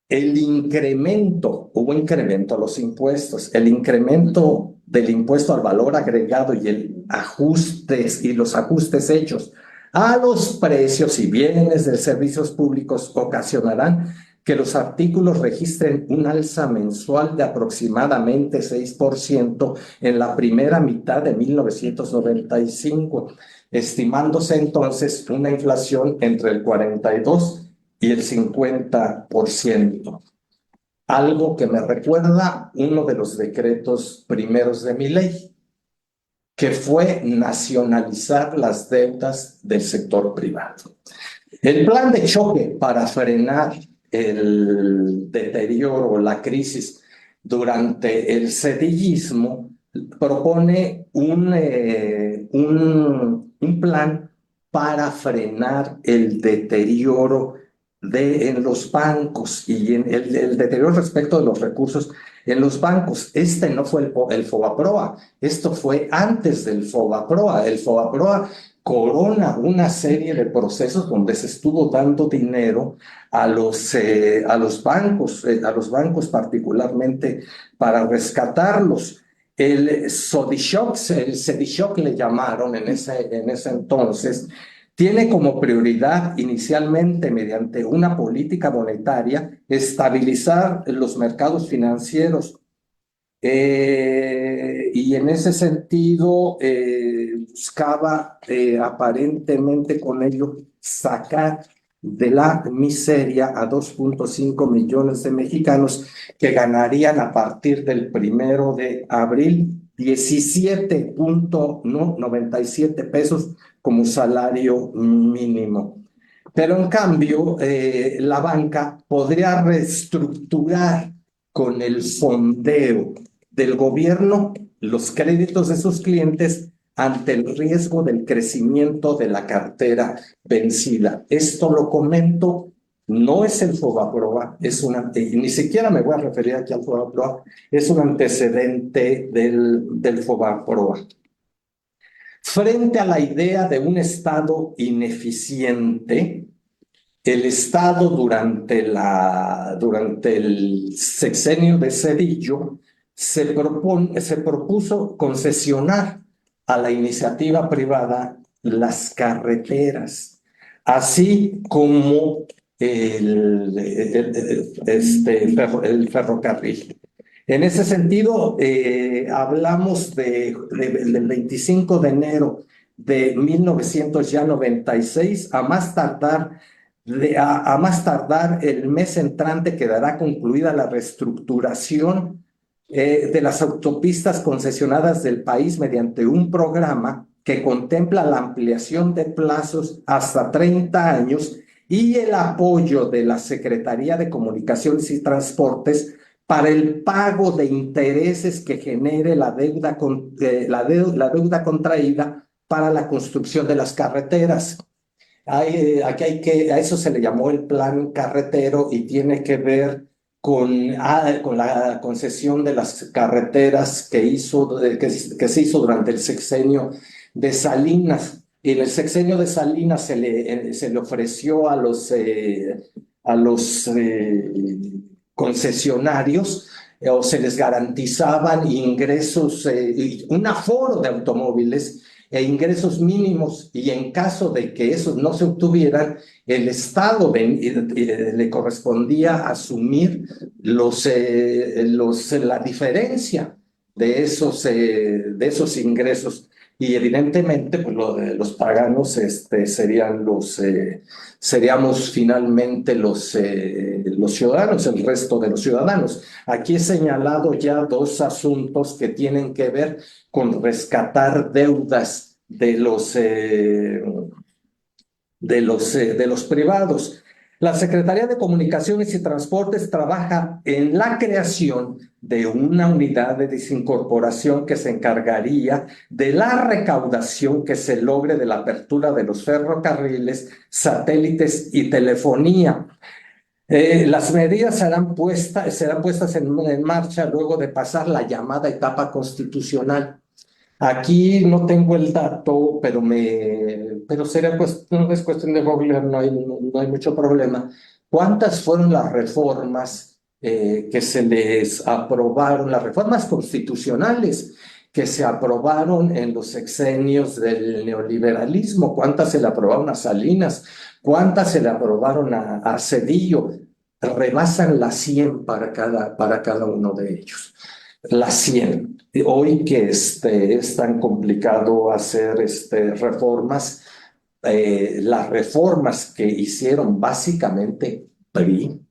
El incremento, hubo incremento a los impuestos, el incremento del impuesto al valor agregado y los ajustes hechos a los precios y bienes de servicios públicos ocasionarán que los artículos registren un alza mensual de aproximadamente 6% en la primera mitad de 1995, estimándose entonces una inflación entre el 42 y el 50%. Algo que me recuerda uno de los decretos primeros de mi ley, que fue nacionalizar las deudas del sector privado. El plan de choque para frenar el deterioro, la crisis durante el sedillismo, propone un plan para frenar el deterioro en los bancos y en el deterioro respecto de los recursos en los bancos. Este no fue el FOBAPROA, esto fue antes del FOBAPROA. El FOBAPROA corona una serie de procesos donde se estuvo dando dinero a los bancos particularmente para rescatarlos. El SEDISHOC le llamaron en ese entonces, tiene como prioridad inicialmente mediante una política monetaria estabilizar los mercados financieros y en ese sentido buscaba aparentemente con ello sacar de la miseria a 2.5 millones de mexicanos que ganarían a partir del 1 de abril 17.97 pesos como salario mínimo. Pero en cambio, la banca podría reestructurar con el fondeo del gobierno los créditos de sus clientes ante el riesgo del crecimiento de la cartera vencida. Esto lo comento, no es el FOBAPROA, ni siquiera me voy a referir aquí al FOBAPROA, es un antecedente del FOBAPROA. Frente a la idea de un Estado ineficiente, el Estado durante el sexenio de Zedillo se propuso concesionar a la iniciativa privada las carreteras, así como el ferrocarril. En ese sentido, hablamos del 25 de enero de 1996 a más tardar el mes entrante quedará concluida la reestructuración de las autopistas concesionadas del país mediante un programa que contempla la ampliación de plazos hasta 30 años y el apoyo de la Secretaría de Comunicaciones y Transportes para el pago de intereses que genere la deuda contraída para la construcción de las carreteras. A eso se le llamó el plan carretero y tiene que ver con la concesión de las carreteras que se hizo durante el sexenio de Salinas. Y en el sexenio de Salinas se le ofreció a los concesionarios o se les garantizaban ingresos, un aforo de automóviles e ingresos mínimos, y en caso de que esos no se obtuvieran, el Estado le correspondía asumir la diferencia de esos ingresos y evidentemente pues, los paganos seríamos finalmente los ciudadanos, el resto de los ciudadanos. Aquí he señalado ya dos asuntos que tienen que ver con rescatar deudas de los privados. La Secretaría de Comunicaciones y Transportes trabaja en la creación de una unidad de desincorporación que se encargaría de la recaudación que se logre de la apertura de los ferrocarriles, satélites y telefonía. Las medidas serán puestas en marcha luego de pasar la llamada etapa constitucional. Aquí no tengo el dato, pero sería cuestión, es cuestión de Google, no hay mucho problema. ¿Cuántas fueron las reformas que se les aprobaron, las reformas constitucionales que se aprobaron en los sexenios del neoliberalismo? ¿Cuántas se le aprobaron a Salinas? ¿Cuántas se le aprobaron a Zedillo? Rebasan las 100 para cada uno de ellos. Las 100. Hoy que es tan complicado hacer reformas, las reformas que hicieron básicamente PRI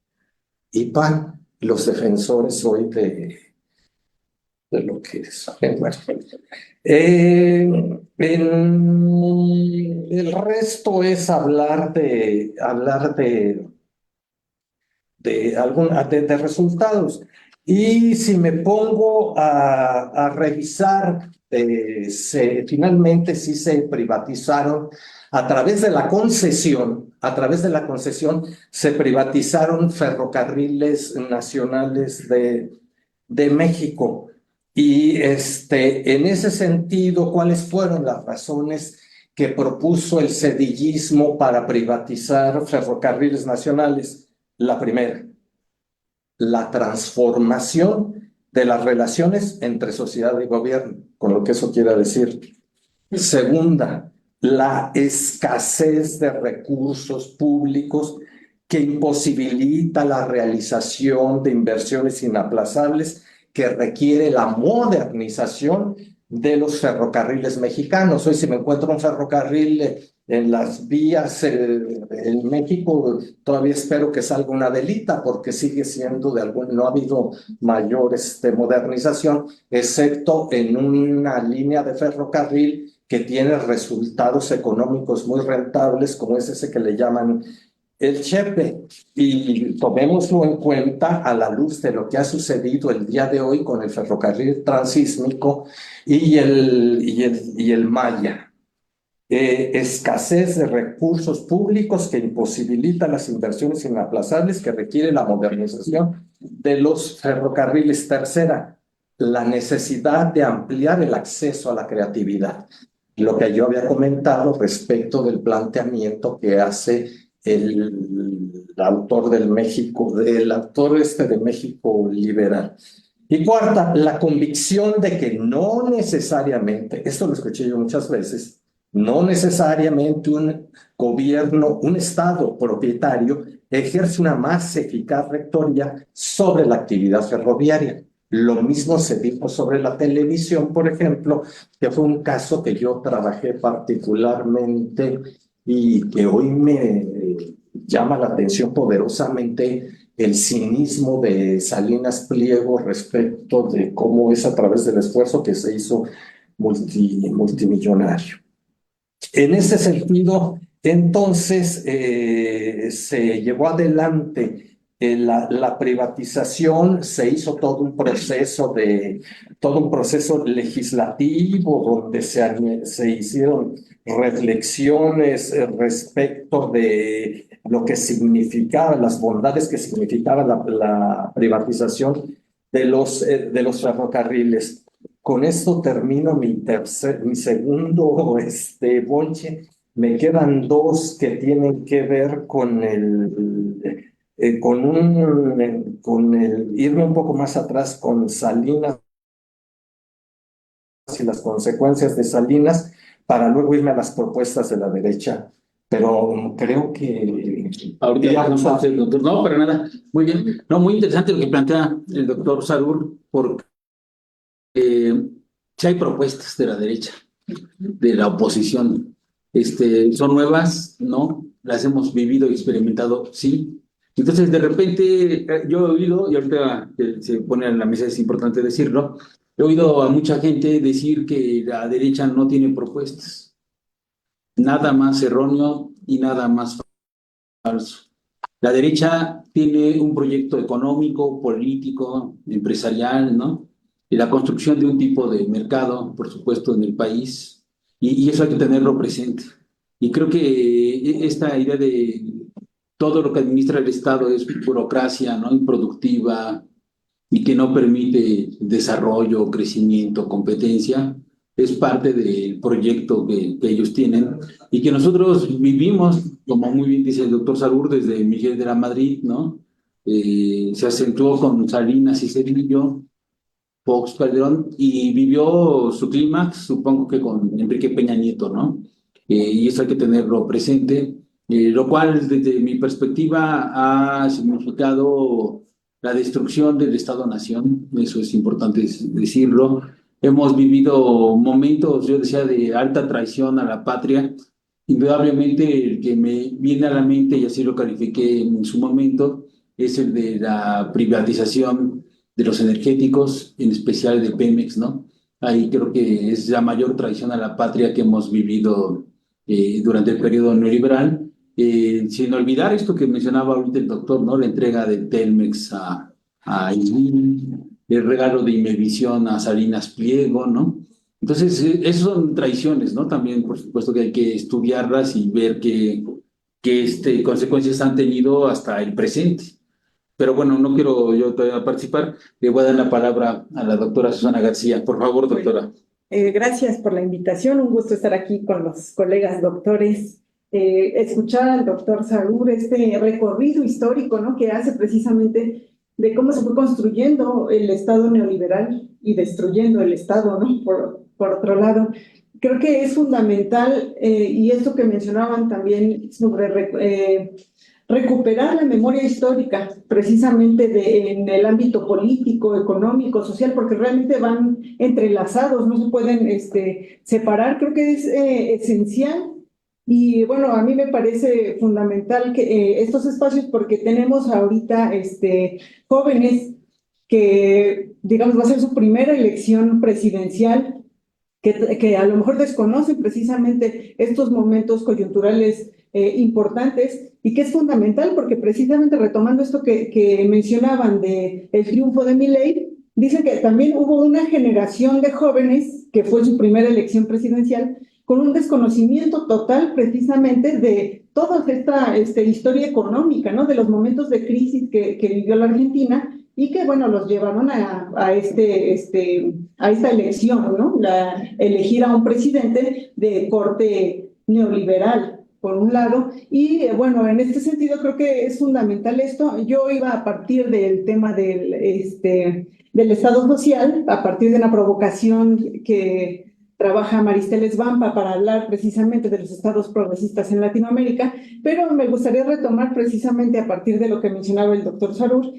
y PAN, los defensores hoy de lo que es. Bueno, el resto es hablar de resultados. Y si me pongo a revisar, finalmente sí se privatizaron a través de la concesión, se privatizaron ferrocarriles nacionales de México. Y en ese sentido, ¿cuáles fueron las razones que propuso el cedillismo para privatizar ferrocarriles nacionales? La primera, la transformación de las relaciones entre sociedad y gobierno, con lo que eso quiere decir. Segunda, la escasez de recursos públicos que imposibilita la realización de inversiones inaplazables que requiere la modernización de los ferrocarriles mexicanos. Hoy si me encuentro un ferrocarril en las vías en México, todavía espero que salga una delita porque sigue siendo no ha habido mayor modernización, excepto en una línea de ferrocarril que tiene resultados económicos muy rentables, como es ese que le llaman el Chepe, y tomémoslo en cuenta a la luz de lo que ha sucedido el día de hoy con el ferrocarril transísmico y el Maya. Escasez de recursos públicos que imposibilita las inversiones inaplazables que requiere la modernización de los ferrocarriles. Tercera, la necesidad de ampliar el acceso a la creatividad. Lo que yo había comentado respecto del planteamiento que hace el autor de México liberal. Y cuarta, la convicción de que no necesariamente, esto lo escuché yo muchas veces, no necesariamente un gobierno, un Estado propietario ejerce una más eficaz rectoría sobre la actividad ferroviaria. Lo mismo se dijo sobre la televisión, por ejemplo, que fue un caso que yo trabajé particularmente y que hoy me llama la atención poderosamente el cinismo de Salinas Pliego respecto de cómo es a través del esfuerzo que se hizo multimillonario. En ese sentido, entonces, se llevó adelante la privatización, se hizo todo un proceso legislativo donde se hicieron reflexiones respecto de lo que significaba, las bondades que significaba la privatización de los ferrocarriles. Con esto termino mi segundo bonche. Me quedan dos que tienen que ver con irme un poco más atrás con Salinas y las consecuencias de Salinas, para luego irme a las propuestas de la derecha. Pero creo que... Ahorita no, doctor. No, para nada. Muy bien. No, muy interesante lo que plantea el doctor Sarur, porque si hay propuestas de la derecha. de la oposición. Son nuevas, ¿no? Las hemos vivido y experimentado, sí. Entonces, de repente, yo he oído, y ahorita que se pone en la mesa es importante decirlo, he oído a mucha gente decir que la derecha no tiene propuestas. Nada más erróneo y nada más falso. La derecha tiene un proyecto económico, político, empresarial, ¿no? Y la construcción de un tipo de mercado, por supuesto, en el país, y eso hay que tenerlo presente. Y creo que esta idea de todo lo que administra el Estado es burocracia, ¿no? Improductiva y que no permite desarrollo, crecimiento, competencia, es parte del proyecto que ellos tienen y que nosotros vivimos, como muy bien dice el doctor Sarur, desde Miguel de la Madrid, ¿no? Se acentuó con Salinas y Cedillo, Fox Calderón, y vivió su clímax, supongo que con Enrique Peña Nieto, ¿no? Y eso hay que tenerlo presente, lo cual desde mi perspectiva ha significado la destrucción del Estado-Nación, eso es importante decirlo. Hemos vivido momentos, yo decía, de alta traición a la patria. Indudablemente el que me viene a la mente, y así lo califiqué en su momento, es el de la privatización de los energéticos, en especial de Pemex, ¿no? Ahí creo que es la mayor traición a la patria que hemos vivido durante el periodo neoliberal. Sin olvidar esto que mencionaba ahorita el doctor, ¿no? La entrega de Telmex a INEM, el regalo de Imevisión a Salinas Pliego, ¿no? Entonces, esas son traiciones, ¿no? También, por supuesto, que hay que estudiarlas y ver qué consecuencias han tenido hasta el presente. Pero bueno, no quiero yo todavía participar. Le voy a dar la palabra a la doctora Susana García. Por favor, doctora. Gracias por la invitación. Un gusto estar aquí con los colegas doctores. Escuchar al doctor Sarur este recorrido histórico, ¿no? Que hace precisamente de cómo se fue construyendo el Estado neoliberal y destruyendo el Estado, ¿no? Por otro lado, creo que es fundamental, y esto que mencionaban también sobre recuperar la memoria histórica, precisamente en el ámbito político, económico, social, porque realmente van entrelazados, no se pueden separar. Creo que es esencial. Y bueno, a mí me parece fundamental que estos espacios, porque tenemos ahorita jóvenes que, digamos, va a ser su primera elección presidencial, que a lo mejor desconocen precisamente estos momentos coyunturales importantes, y que es fundamental porque precisamente retomando esto que mencionaban de el triunfo de Milei, dice que también hubo una generación de jóvenes que fue su primera elección presidencial con un desconocimiento total precisamente de toda esta historia económica, ¿no? De los momentos de crisis que vivió la Argentina y que, bueno, los llevaron a esta elección, ¿no? Elegir a un presidente de corte neoliberal, por un lado, y bueno, en este sentido creo que es fundamental esto. Yo iba a partir del tema del Estado social, a partir de una provocación que trabaja Maristeles Vampa para hablar precisamente de los estados progresistas en Latinoamérica, pero me gustaría retomar precisamente a partir de lo que mencionaba el doctor Sarur.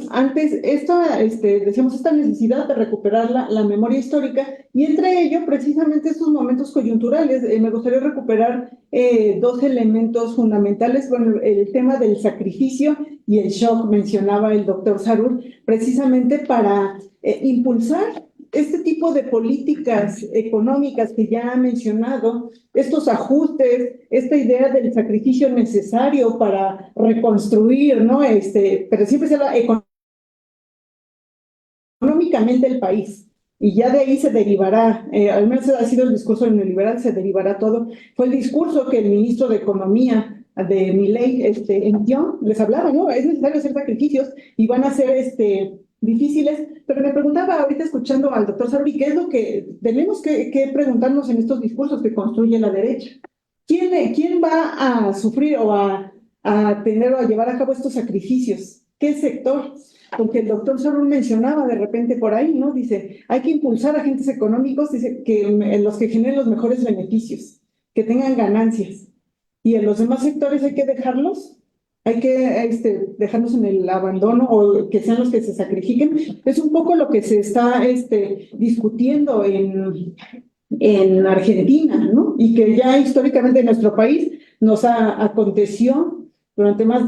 Antes, decíamos, esta necesidad de recuperar la memoria histórica, y entre ello, precisamente estos momentos coyunturales. Me gustaría recuperar dos elementos fundamentales. Bueno, el tema del sacrificio y el shock, mencionaba el doctor Sarur, precisamente para impulsar este tipo de políticas económicas que ya ha mencionado, estos ajustes, esta idea del sacrificio necesario para reconstruir, ¿no? Pero siempre se habla económicamente el país, y ya de ahí se derivará, al menos ha sido el discurso neoliberal, se derivará todo. Fue el discurso que el ministro de Economía de Milei emitió, les hablaba, ¿no? Es necesario hacer sacrificios y van a ser difíciles, pero me preguntaba ahorita escuchando al doctor Saruri, ¿qué es lo que tenemos que preguntarnos en estos discursos que construye la derecha? ¿Quién va a sufrir o a tener o a llevar a cabo estos sacrificios? ¿Qué sector? Porque el doctor Saruri mencionaba de repente por ahí, ¿no? Dice, hay que impulsar agentes económicos, dice, los que generen los mejores beneficios, que tengan ganancias, y en los demás sectores hay que dejarlos. Hay que dejarnos en el abandono, o que sean los que se sacrifiquen. Es un poco lo que se está discutiendo en Argentina, ¿no? Y que ya históricamente en nuestro país nos aconteció durante más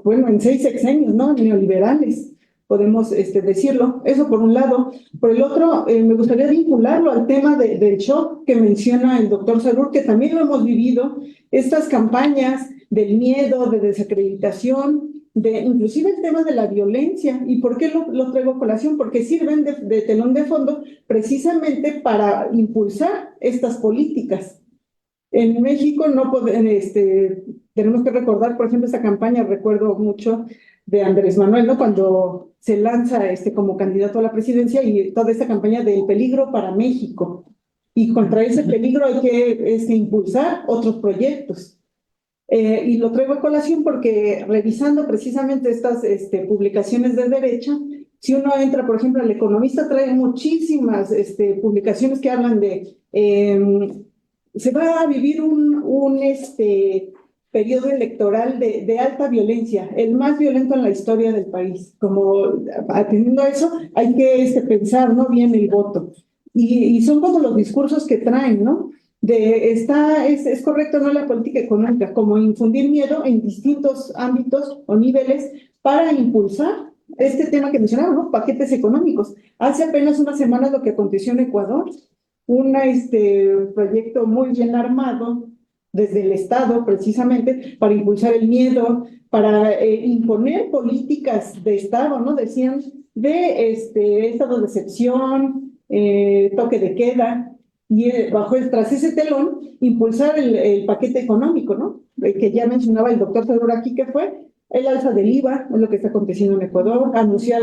bueno, en 6 sexenios, ¿no? Neoliberales, podemos decirlo. Eso por un lado. Por el otro, me gustaría vincularlo al tema del shock que menciona el doctor Sarur, que también lo hemos vivido, estas campañas del miedo, de desacreditación, inclusive el tema de la violencia. ¿Y por qué lo traigo a colación? Porque sirven de telón de fondo precisamente para impulsar estas políticas. En México no tenemos que recordar, por ejemplo, esta campaña, recuerdo mucho de Andrés Manuel, ¿no? Cuando se lanza como candidato a la presidencia y toda esta campaña del peligro para México. Y contra ese peligro hay que impulsar otros proyectos. Y lo traigo a colación porque revisando precisamente estas publicaciones de derecha, si uno entra, por ejemplo, El Economista trae muchísimas publicaciones que hablan de se va a vivir un periodo electoral de alta violencia, el más violento en la historia del país. Como atendiendo a eso, hay que pensar, ¿no?, bien el voto. Y son como los discursos que traen, ¿no? Es correcto, ¿no?, la política económica, como infundir miedo en distintos ámbitos o niveles para impulsar este tema que mencionaba, ¿no?, paquetes económicos. Hace apenas unas semanas lo que aconteció en Ecuador, un proyecto muy bien armado desde el Estado, precisamente, para impulsar el miedo, para imponer políticas de Estado, ¿no? Decían, de estado de excepción, toque de queda, y tras ese telón, impulsar el paquete económico, ¿no? Que ya mencionaba el doctor Fedor aquí, que fue el alza del IVA, es lo que está aconteciendo en Ecuador, anunciar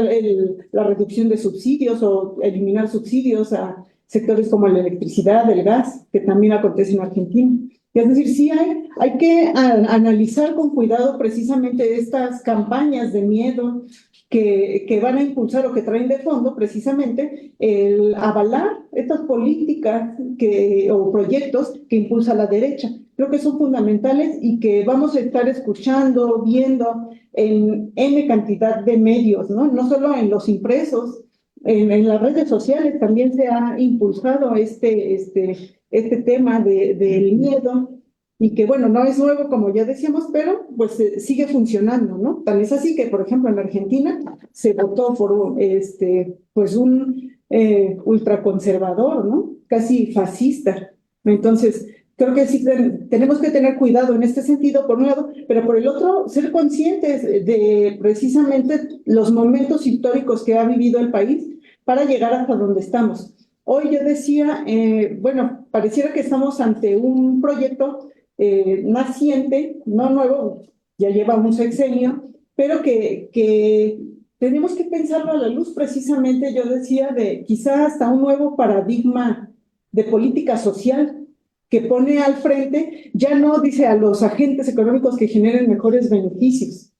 la reducción de subsidios o eliminar subsidios a sectores como la electricidad, el gas, que también acontece en Argentina. Es decir, sí hay que analizar con cuidado precisamente estas campañas de miedo que van a impulsar o que traen de fondo precisamente el avalar estas políticas o proyectos que impulsa la derecha. Creo que son fundamentales y que vamos a estar escuchando, viendo en N cantidad de medios, ¿no? No solo en los impresos, en las redes sociales también se ha impulsado este tema del miedo, y que, bueno, no es nuevo, como ya decíamos, pero pues sigue funcionando, ¿no? Tal es así que, por ejemplo, en Argentina se votó por un ultraconservador, ¿no? Casi fascista. Entonces, creo que sí tenemos que tener cuidado en este sentido, por un lado, pero por el otro, ser conscientes de precisamente los momentos históricos que ha vivido el país para llegar hasta donde estamos. Hoy yo decía, bueno, pareciera que estamos ante un proyecto naciente, no nuevo, ya lleva un sexenio, pero que tenemos que pensarlo a la luz precisamente, yo decía, de quizá hasta un nuevo paradigma de política social que pone al frente, ya no dice a los agentes económicos que generen mejores beneficios,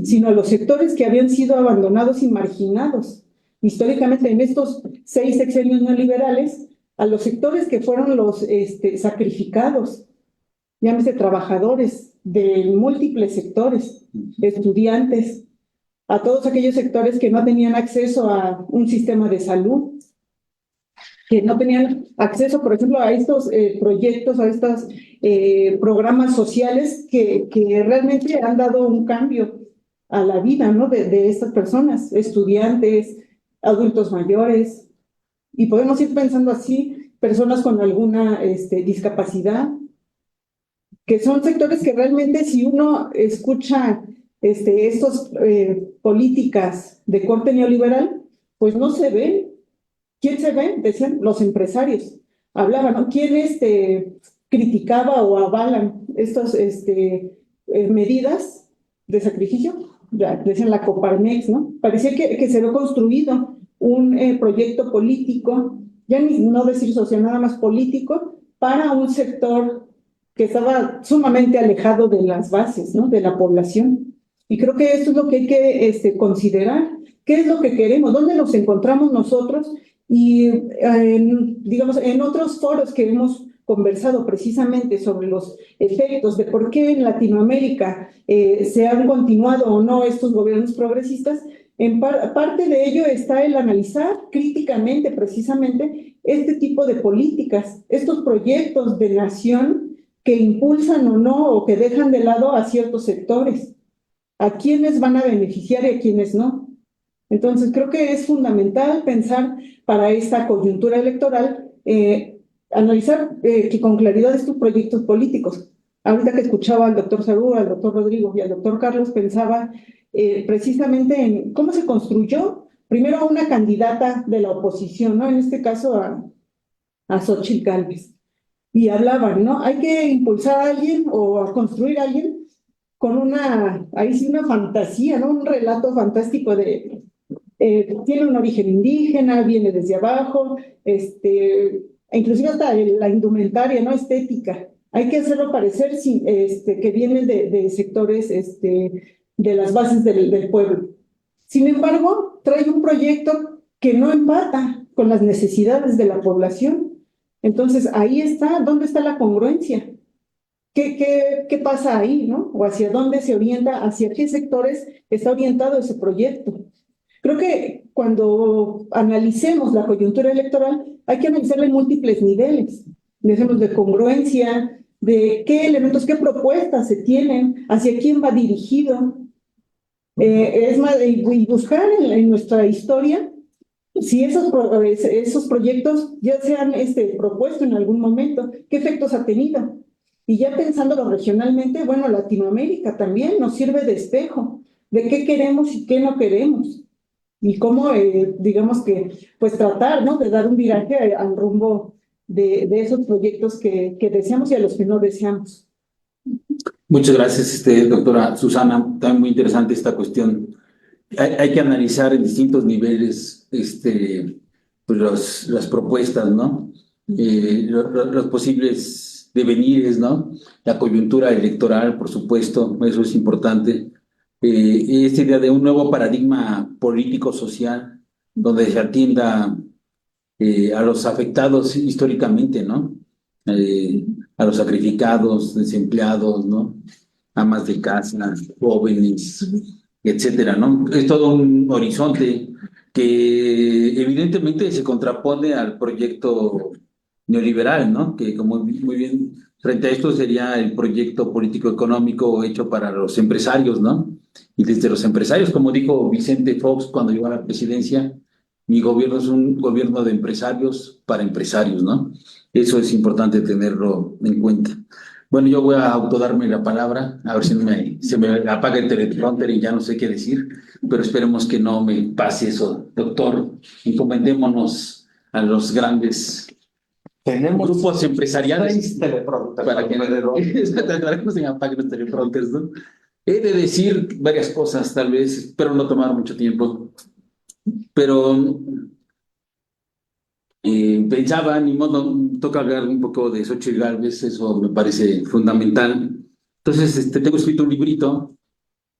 sino a los sectores que habían sido abandonados y marginados. Históricamente, en estos 6 sexenios neoliberales, a los sectores que fueron los sacrificados, llámese trabajadores de múltiples sectores, estudiantes, a todos aquellos sectores que no tenían acceso a un sistema de salud, que no tenían acceso, por ejemplo, a estos proyectos, a estos programas sociales que realmente han dado un cambio a la vida, ¿no?, de estas personas, estudiantes, adultos mayores, y podemos ir pensando así, personas con alguna discapacidad, que son sectores que realmente, si uno escucha estas políticas de corte neoliberal, pues no se ven. ¿Quién se ve? Decían los empresarios. Hablaban, ¿no? ¿Quién criticaba o avalan estas medidas de sacrificio? Ya, decían la Coparmex, ¿no? Parecía que se había construido un proyecto político, ya no decir social, nada más político, para un sector que estaba sumamente alejado de las bases, ¿no?, de la población. Y creo que esto es lo que hay que considerar. ¿Qué es lo que queremos? ¿Dónde nos encontramos nosotros? Y digamos, en otros foros que hemos conversado precisamente sobre los efectos de por qué en Latinoamérica se han continuado o no estos gobiernos progresistas, Parte de ello está el analizar críticamente, precisamente, este tipo de políticas, estos proyectos de nación que impulsan o no, o que dejan de lado a ciertos sectores, a quienes van a beneficiar y a quienes no. Entonces, creo que es fundamental pensar para esta coyuntura electoral, analizar que con claridad estos proyectos políticos. Ahorita que escuchaba al doctor Salud, al doctor Rodrigo y al doctor Carlos, pensaba precisamente en cómo se construyó primero a una candidata de la oposición, ¿no? En este caso a Xóchitl Gálvez. Y hablaban, ¿no? Hay que impulsar a alguien o a construir a alguien con ahí sí, una fantasía, ¿no? Un relato fantástico tiene un origen indígena, viene desde abajo, inclusive hasta la indumentaria, ¿no? Estética. Hay que hacerlo parecer que viene de sectores, de las bases del pueblo. Sin embargo, trae un proyecto que no empata con las necesidades de la población. Entonces, ahí está, ¿dónde está la congruencia? ¿Qué pasa ahí, no? O hacia dónde se orienta, hacia qué sectores está orientado ese proyecto. Creo que cuando analicemos la coyuntura electoral, hay que analizarla en múltiples niveles. Dejemos de congruencia, de qué elementos, qué propuestas se tienen, hacia quién va dirigido. Es más, y buscar en nuestra historia si esos proyectos ya se han propuesto en algún momento, qué efectos ha tenido. Y ya pensándolo regionalmente, bueno, Latinoamérica también nos sirve de espejo de qué queremos y qué no queremos. Y cómo, digamos que, pues tratar, ¿no? De dar un viraje al rumbo de esos proyectos que deseamos y a los que no deseamos. Muchas gracias, doctora Susana. También muy interesante esta cuestión. Hay que analizar en distintos niveles pues las propuestas, ¿no? Los posibles devenires, ¿no? La coyuntura electoral, por supuesto, eso es importante. Esta idea de un nuevo paradigma político-social donde se atienda a los afectados históricamente, ¿no? A los sacrificados, desempleados, ¿no? Amas de casa, jóvenes, etcétera, ¿no? Es todo un horizonte que evidentemente se contrapone al proyecto neoliberal, ¿no? Que como muy bien, frente a esto sería el proyecto político-económico hecho para los empresarios, ¿no? Y desde los empresarios, como dijo Vicente Fox cuando llegó a la presidencia, mi gobierno es un gobierno de empresarios para empresarios, ¿no? Eso es importante tenerlo en cuenta. Bueno, yo voy a autodarme la palabra, a ver si se me apaga el teleprompter y ya no sé qué decir, pero esperemos que no me pase eso. Doctor, encomendémonos a los grandes grupos empresariales 6 teleprompters. para que no se me apaguen los teleprompters, ¿no? He de decir varias cosas, tal vez, espero no tomar mucho tiempo, pero pensaba, ni modo, toca hablar un poco de Xóchitl Gálvez, eso me parece fundamental. Entonces, tengo escrito un librito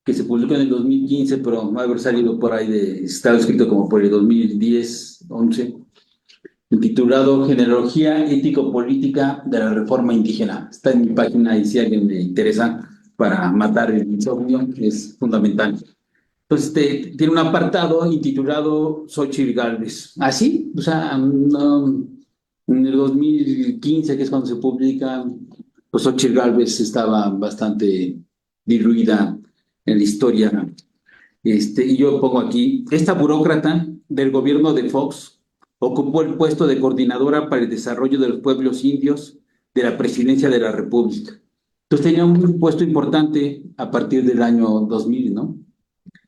que se publicó en el 2015, pero va a haber salido por ahí, estaba escrito como por el 2010, 11, titulado Genealogía Ético-Política de la Reforma Indígena. Está en mi página y si alguien le interesa para matar el insomnio, es fundamental. Entonces, tiene un apartado intitulado Xóchitl Gálvez. Así, o sea, no, en el 2015, que es cuando se publica, pues Xóchitl Gálvez estaba bastante diluida en la historia. Y yo pongo aquí, esta burócrata del gobierno de Fox ocupó el puesto de coordinadora para el desarrollo de los pueblos indios de la presidencia de la República. Entonces tenía un puesto importante a partir del año 2000, ¿no?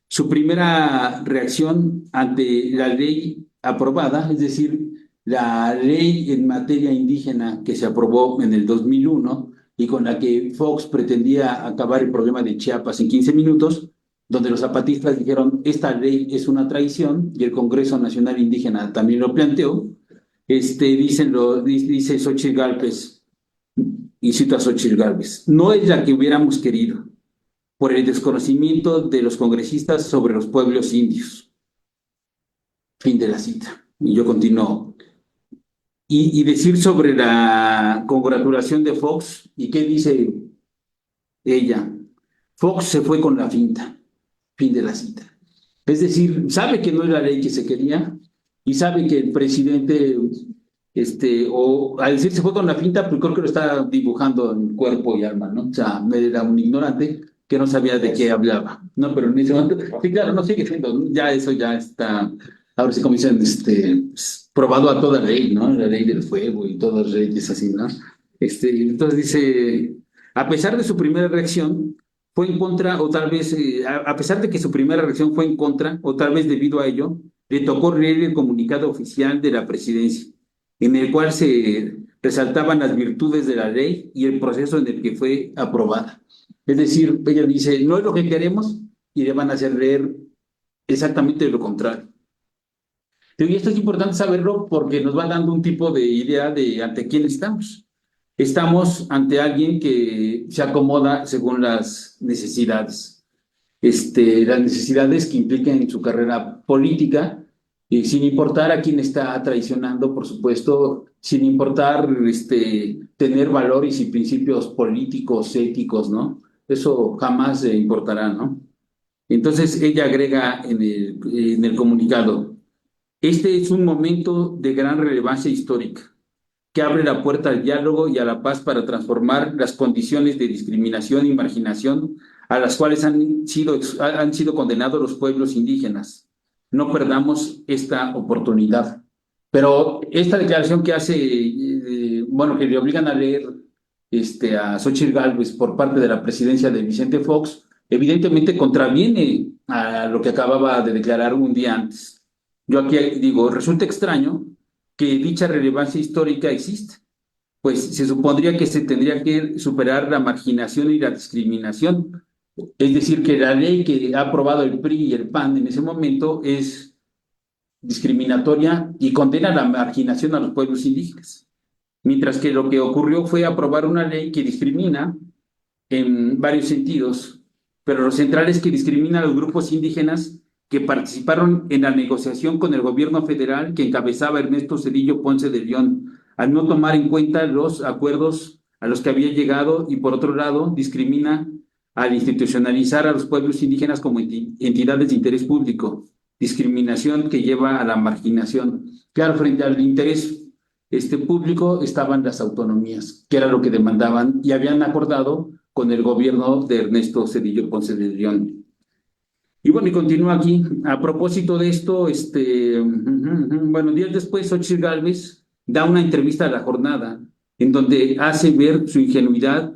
Su primera reacción ante la ley aprobada, es decir, la ley en materia indígena que se aprobó en el 2001 y con la que Fox pretendía acabar el problema de Chiapas en 15 minutos, donde los zapatistas dijeron, esta ley es una traición, y el Congreso Nacional Indígena también lo planteó, dice Xóchitl Gálvez, y cito a Xóchitl Gálvez, no es la que hubiéramos querido, por el desconocimiento de los congresistas sobre los pueblos indios. Fin de la cita. Y yo continúo. Y decir sobre la congratulación de Fox, ¿y qué dice ella? Fox se fue con la finta. Fin de la cita. Es decir, sabe que no es la ley que se quería y sabe que el presidente, o al decir se fue con la finta, pues creo que lo está dibujando en cuerpo y alma, ¿no? O sea, era un ignorante que no sabía de qué hablaba, ¿no? Pero en ese momento, sí, claro, no sigue siendo, ¿no? Ya eso ya está, ahora sí como dicen, probado a toda ley, ¿no? La ley del fuego y todas las leyes así, ¿no? Entonces dice, a pesar de su primera reacción, fue en contra, o tal vez, a pesar de que su primera reacción fue en contra, o tal vez debido a ello, le tocó leer el comunicado oficial de la presidencia, en el cual se resaltaban las virtudes de la ley y el proceso en el que fue aprobada. Es decir, ella dice, no es lo que queremos, y le van a hacer leer exactamente lo contrario. Y esto es importante saberlo porque nos va dando un tipo de idea de ante quién estamos. Estamos ante alguien que se acomoda según las necesidades. Las necesidades que implican en su carrera política, y sin importar a quién está traicionando, por supuesto, sin importar tener valores y principios políticos, éticos, ¿no? Eso jamás se importará, ¿no? Entonces ella agrega en el comunicado, este es un momento de gran relevancia histórica que abre la puerta al diálogo y a la paz para transformar las condiciones de discriminación y marginación a las cuales han sido condenados los pueblos indígenas. No perdamos esta oportunidad. Pero esta declaración que hace, bueno, que le obligan a leer a Xóchitl Gálvez por parte de la presidencia de Vicente Fox, evidentemente contraviene a lo que acababa de declarar un día antes. Yo aquí digo, resulta extraño que dicha relevancia histórica existe, pues se supondría que se tendría que superar la marginación y la discriminación. Es decir, que la ley que ha aprobado el PRI y el PAN en ese momento es discriminatoria y condena la marginación a los pueblos indígenas. Mientras que lo que ocurrió fue aprobar una ley que discrimina en varios sentidos, pero lo central es que discrimina a los grupos indígenas que participaron en la negociación con el gobierno federal que encabezaba Ernesto Zedillo Ponce de León, al no tomar en cuenta los acuerdos a los que había llegado y, por otro lado, discrimina al institucionalizar a los pueblos indígenas como entidades de interés público, discriminación que lleva a la marginación. Claro, frente al interés público estaban las autonomías, que era lo que demandaban y habían acordado con el gobierno de Ernesto Zedillo Ponce de León. Y bueno, y continúa aquí. A propósito de esto, bueno, días después, Xóchitl Gálvez da una entrevista a La Jornada, en donde hace ver su ingenuidad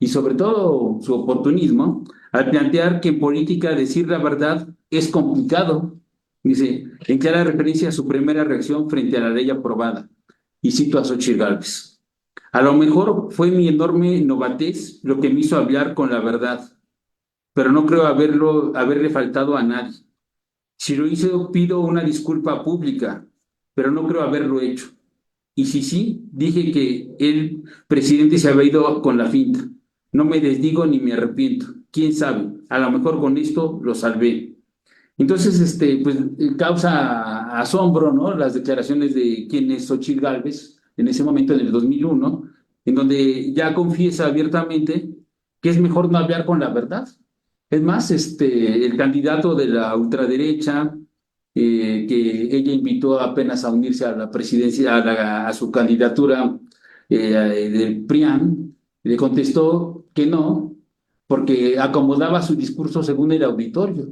y sobre todo su oportunismo al plantear que en política decir la verdad es complicado. Dice, en clara referencia a su primera reacción frente a la ley aprobada. Y cito a Xóchitl Gálvez. A lo mejor fue mi enorme novatez lo que me hizo hablar con la verdad, pero no creo haberle faltado a nadie. Si lo hice, pido una disculpa pública, pero no creo haberlo hecho. Y si sí, dije que el presidente se había ido con la finta. No me desdigo ni me arrepiento. ¿Quién sabe? A lo mejor con esto lo salvé. Entonces, pues causa asombro, ¿no? Las declaraciones de quién es Xóchitl Gálvez en ese momento, en el 2001, en donde ya confiesa abiertamente que es mejor no hablar con la verdad. Es más, el candidato de la ultraderecha, que ella invitó apenas a unirse a la presidencia, a su candidatura del PRIAN, le contestó que no, porque acomodaba su discurso según el auditorio.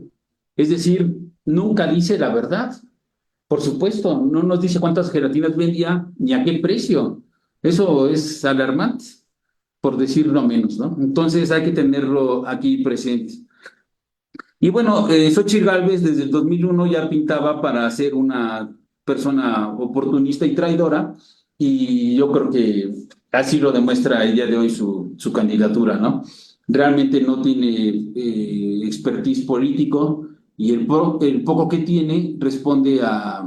Es decir, nunca dice la verdad. Por supuesto, no nos dice cuántas gelatinas vendía ni a qué precio. Eso es alarmante, por decirlo menos, ¿no? Entonces hay que tenerlo aquí presente. Y bueno, Xóchitl Gálvez desde el 2001 ya pintaba para ser una persona oportunista y traidora, y yo creo que así lo demuestra el día de hoy su candidatura, ¿no? Realmente no tiene expertise político y el poco que tiene responde a,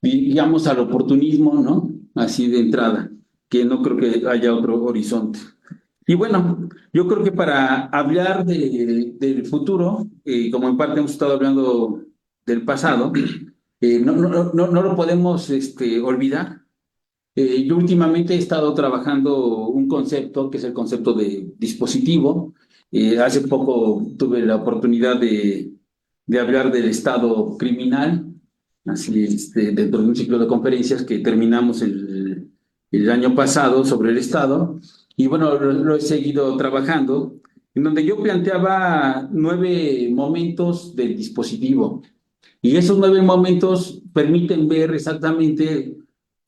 digamos, al oportunismo, ¿no? Así de entrada, que no creo que haya otro horizonte. Y bueno, yo creo que para hablar del futuro, como en parte hemos estado hablando del pasado, no lo podemos olvidar. Yo últimamente he estado trabajando un concepto que es el concepto de dispositivo, Hace poco tuve la oportunidad de hablar del Estado criminal, así dentro de un ciclo de conferencias que terminamos el año pasado sobre el Estado, y bueno, lo he seguido trabajando, en donde yo planteaba 9 momentos del dispositivo, y esos 9 momentos permiten ver exactamente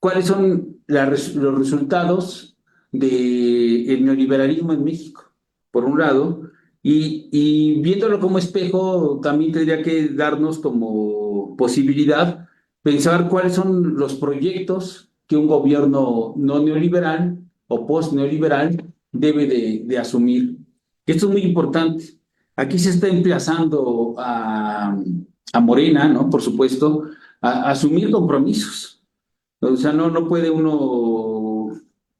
cuáles son los resultados del neoliberalismo en México, por un lado, y viéndolo como espejo, también tendría que darnos como posibilidad pensar cuáles son los proyectos que un gobierno no neoliberal o post-neoliberal debe de asumir. Esto es muy importante. Aquí se está emplazando a Morena, ¿no? Por supuesto, a asumir compromisos. O sea, no puede uno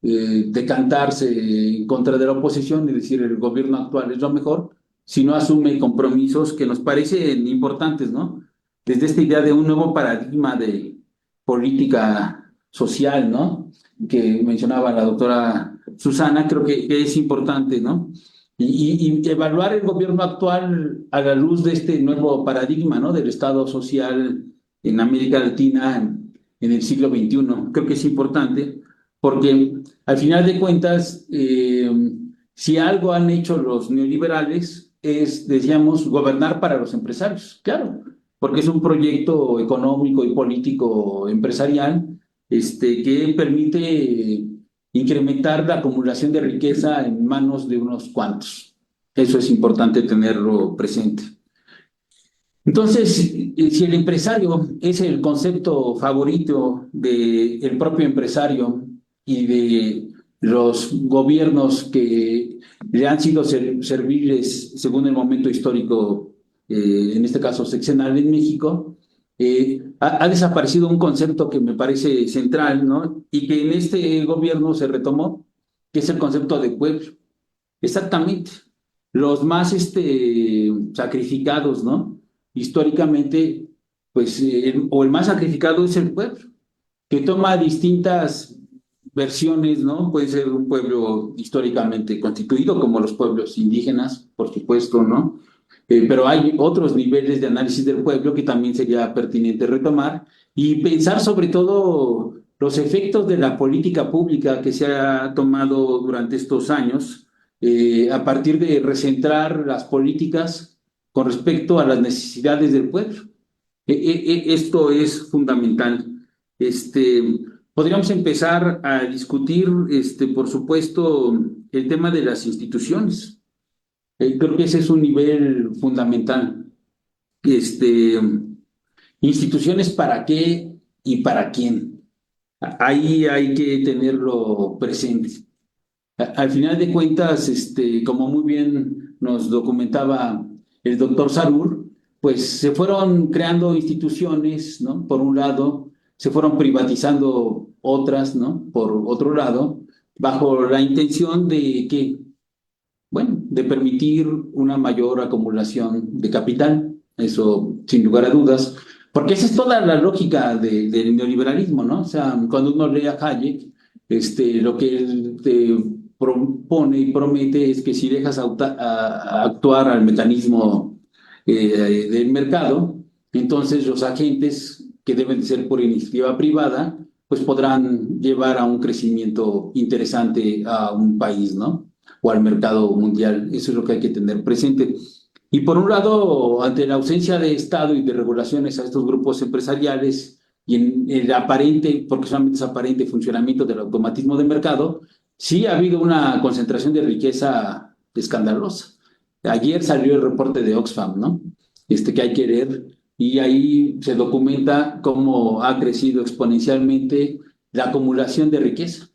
decantarse en contra de la oposición y decir el gobierno actual es lo mejor, si no asume compromisos que nos parecen importantes, ¿no? Desde esta idea de un nuevo paradigma de política social, ¿no? Que mencionaba la doctora Susana, creo que es importante, ¿no? Y evaluar el gobierno actual a la luz de este nuevo paradigma, ¿no? Del Estado social en América Latina en el siglo XXI. Creo que es importante porque al final de cuentas, si algo han hecho los neoliberales es, decíamos, gobernar para los empresarios, claro, porque es un proyecto económico y político empresarial que permite incrementar la acumulación de riqueza en manos de unos cuantos. Eso es importante tenerlo presente. Entonces, si el empresario es el concepto favorito del propio empresario y de los gobiernos que le han sido serviles según el momento histórico, en este caso sexenal en México, ha desaparecido un concepto que me parece central, ¿no? Y que en este gobierno se retomó, que es el concepto de pueblo. Exactamente. Los más sacrificados, ¿no? Históricamente, pues, o el más sacrificado es el pueblo, que toma distintas versiones, ¿no? Puede ser un pueblo históricamente constituido, como los pueblos indígenas, por supuesto, ¿no? Pero hay otros niveles de análisis del pueblo que también sería pertinente retomar y pensar sobre todo los efectos de la política pública que se ha tomado durante estos años, a partir de recentrar las políticas con respecto a las necesidades del pueblo. Esto es fundamental. Este, Podríamos empezar a discutir, por supuesto, el tema de las instituciones. Creo que ese es un nivel fundamental. Este, Instituciones para qué y para quién. Ahí hay que tenerlo presente. Al final de cuentas, como muy bien nos documentaba el doctor Sarur, pues se fueron creando instituciones, ¿no? Por un lado, se fueron privatizando otras, ¿no? Por otro lado, bajo la intención de que, bueno, de permitir una mayor acumulación de capital, eso sin lugar a dudas, porque esa es toda la lógica del neoliberalismo, ¿no? O sea, cuando uno lee a Hayek, lo que él te propone y promete es que si dejas actuar al mecanismo del mercado, entonces los agentes que deben ser por iniciativa privada, pues podrán llevar a un crecimiento interesante a un país, ¿no? O al mercado mundial. Eso es lo que hay que tener presente. Y por un lado, ante la ausencia de Estado y de regulaciones a estos grupos empresariales y en el aparente, porque solamente es aparente, funcionamiento del automatismo de mercado, sí ha habido una concentración de riqueza escandalosa. Ayer salió el reporte de Oxfam, ¿no? Que hay que leer, y ahí se documenta cómo ha crecido exponencialmente la acumulación de riqueza.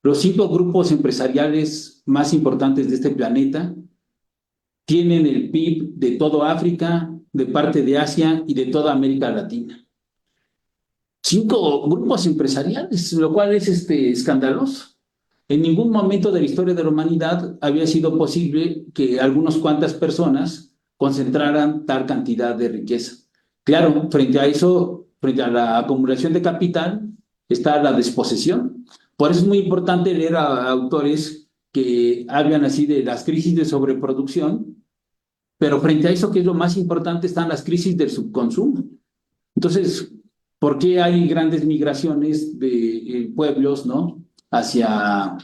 Los 5 grupos empresariales más importantes de este planeta tienen el PIB de todo África, de parte de Asia y de toda América Latina. 5 grupos empresariales, lo cual es escandaloso. En ningún momento de la historia de la humanidad había sido posible que algunas cuantas personas concentraran tal cantidad de riqueza. Claro, frente a eso, frente a la acumulación de capital, está la desposesión. Por eso es muy importante leer a autores que hablan así de las crisis de sobreproducción, pero frente a eso, que es lo más importante, están las crisis del subconsumo. Entonces, ¿por qué hay grandes migraciones de pueblos, ¿no? Hacia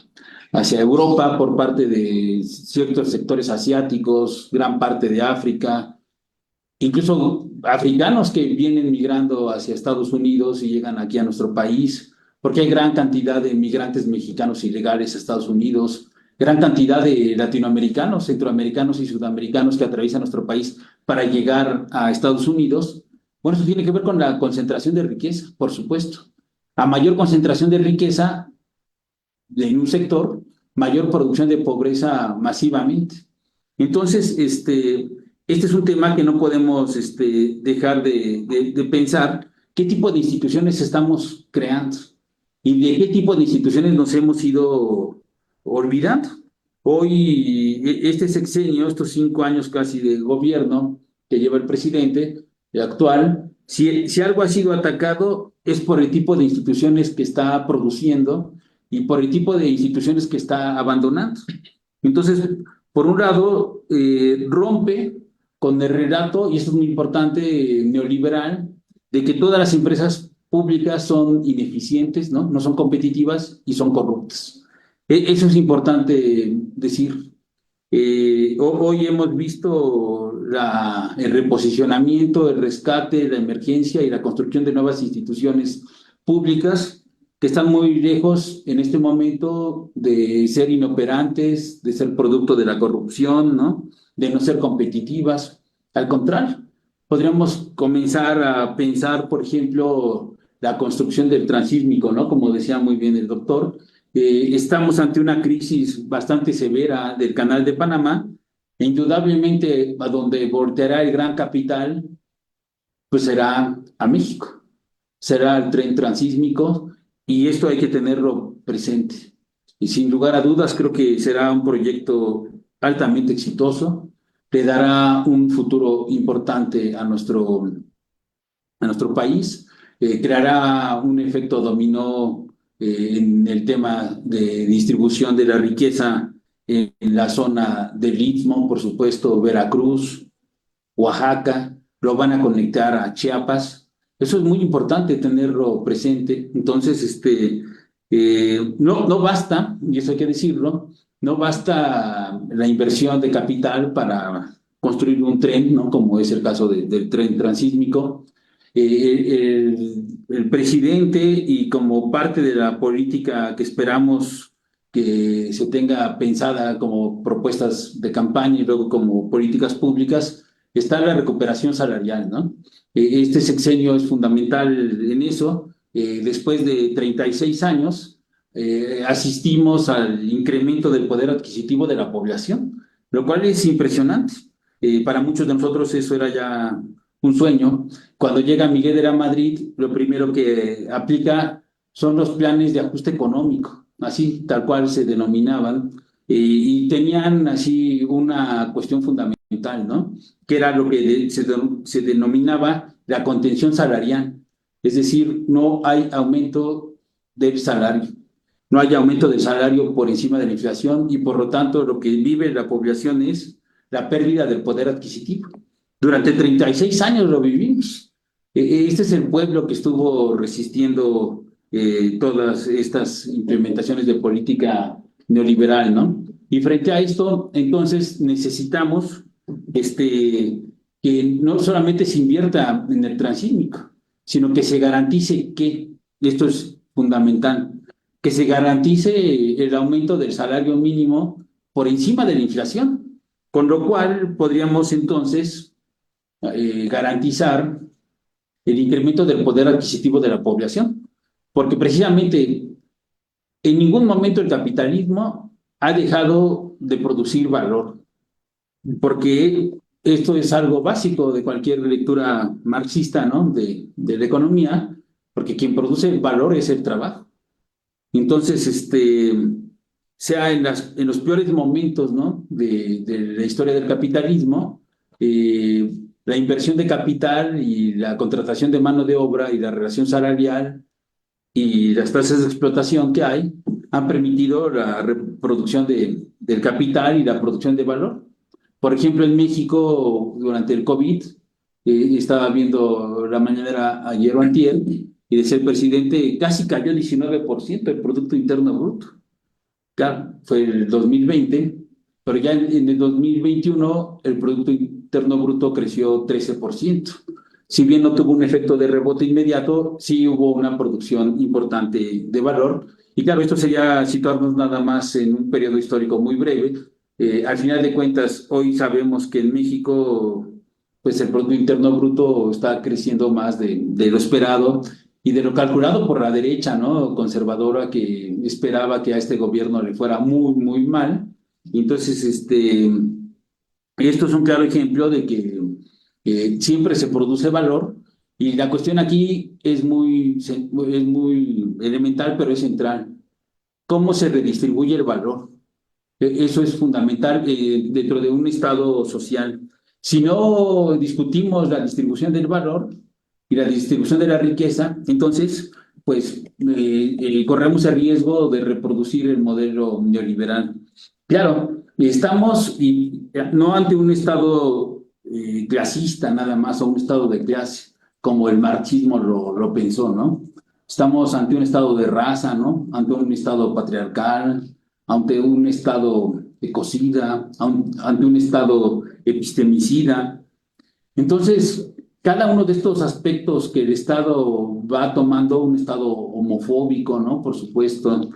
Europa por parte de ciertos sectores asiáticos, gran parte de África, incluso africanos que vienen migrando hacia Estados Unidos y llegan aquí a nuestro país, porque hay gran cantidad de migrantes mexicanos ilegales a Estados Unidos, gran cantidad de latinoamericanos, centroamericanos y sudamericanos que atraviesan nuestro país para llegar a Estados Unidos. Bueno, eso tiene que ver con la concentración de riqueza, por supuesto. A mayor concentración de riqueza en un sector, mayor producción de pobreza masivamente. Entonces, este es un tema que no podemos dejar de pensar qué tipo de instituciones estamos creando y de qué tipo de instituciones nos hemos ido olvidando. Hoy, este sexenio, estos 5 años casi de gobierno que lleva el presidente actual, si algo ha sido atacado es por el tipo de instituciones que está produciendo y por el tipo de instituciones que está abandonando. Entonces, por un lado, rompe con el relato, y esto es muy importante, neoliberal, de que todas las empresas públicas son ineficientes, ¿no? No son competitivas y son corruptas. Eso es importante decir. Hoy hemos visto el reposicionamiento, el rescate, la emergencia y la construcción de nuevas instituciones públicas que están muy lejos en este momento de ser inoperantes, de ser producto de la corrupción, ¿no? De no ser competitivas. Al contrario, podríamos comenzar a pensar, por ejemplo, la construcción del transísmico, ¿no? Como decía muy bien el doctor, estamos ante una crisis bastante severa del Canal de Panamá, e indudablemente a donde volteará el gran capital, pues será a México, será el tren transísmico, y esto hay que tenerlo presente. Y sin lugar a dudas, creo que será un proyecto altamente exitoso, le dará un futuro importante a nuestro país, creará un efecto dominó en el tema de distribución de la riqueza en la zona del Istmo, por supuesto, Veracruz, Oaxaca, lo van a conectar a Chiapas. Eso es muy importante tenerlo presente. Entonces, no basta, y eso hay que decirlo, no basta la inversión de capital para construir un tren, ¿no? Como es el caso del tren transísmico. El presidente, y como parte de la política que esperamos que se tenga pensada como propuestas de campaña y luego como políticas públicas, está la recuperación salarial, ¿no? Este sexenio es fundamental en eso. Después de 36 años, asistimos al incremento del poder adquisitivo de la población, lo cual es impresionante. Para muchos de nosotros eso era ya un sueño. Cuando llega Miguel de la Madrid, lo primero que aplica son los planes de ajuste económico, así tal cual se denominaban, y tenían así una cuestión fundamental, ¿no? Que era lo que se denominaba la contención salarial, es decir, no hay aumento del salario, no hay aumento del salario por encima de la inflación, y por lo tanto lo que vive la población es la pérdida del poder adquisitivo. Durante 36 años lo vivimos. Este es el pueblo que estuvo resistiendo todas estas implementaciones de política neoliberal, ¿no? Y frente a esto, entonces, necesitamos que no solamente se invierta en el transísmico, sino que se garantice que, esto es fundamental, que se garantice el aumento del salario mínimo por encima de la inflación, con lo cual podríamos entonces garantizar el incremento del poder adquisitivo de la población, porque precisamente en ningún momento el capitalismo ha dejado de producir valor, porque esto es algo básico de cualquier lectura marxista, ¿no? De la economía, porque quien produce el valor es el trabajo. Entonces, sea en los peores momentos, ¿no? de la historia del capitalismo, la inversión de capital y la contratación de mano de obra y la relación salarial y las tasas de explotación que hay han permitido la reproducción del capital y la producción de valor. Por ejemplo, en México, durante el COVID, estaba viendo la mañanera ayer o antier, y decía el presidente, casi cayó 19% el Producto Interno Bruto. Claro, fue el 2020, pero ya en el 2021 el Producto Interno Bruto creció 13%. Si bien no tuvo un efecto de rebote inmediato, sí hubo una producción importante de valor. Y claro, esto sería situarnos nada más en un periodo histórico muy breve. Al final de cuentas, hoy sabemos que en México, pues el Producto Interno Bruto está creciendo más de lo esperado y de lo calculado por la derecha, ¿no? Conservadora, que esperaba que a este gobierno le fuera muy, muy mal. Y entonces, esto es un claro ejemplo de que siempre se produce valor, y la cuestión aquí es muy elemental, pero es central. ¿Cómo se redistribuye el valor? Eso es fundamental dentro de un Estado social. Si no discutimos la distribución del valor y la distribución de la riqueza, entonces, pues, corremos el riesgo de reproducir el modelo neoliberal. Claro, estamos no ante un Estado clasista nada más, o un Estado de clase, como el marxismo lo pensó, ¿no? Estamos ante un Estado de raza, ¿no? Ante un Estado patriarcal, ante un Estado ecocida, ante un Estado epistemicida. Entonces, cada uno de estos aspectos que el Estado va tomando, un Estado homofóbico, ¿no? Por supuesto,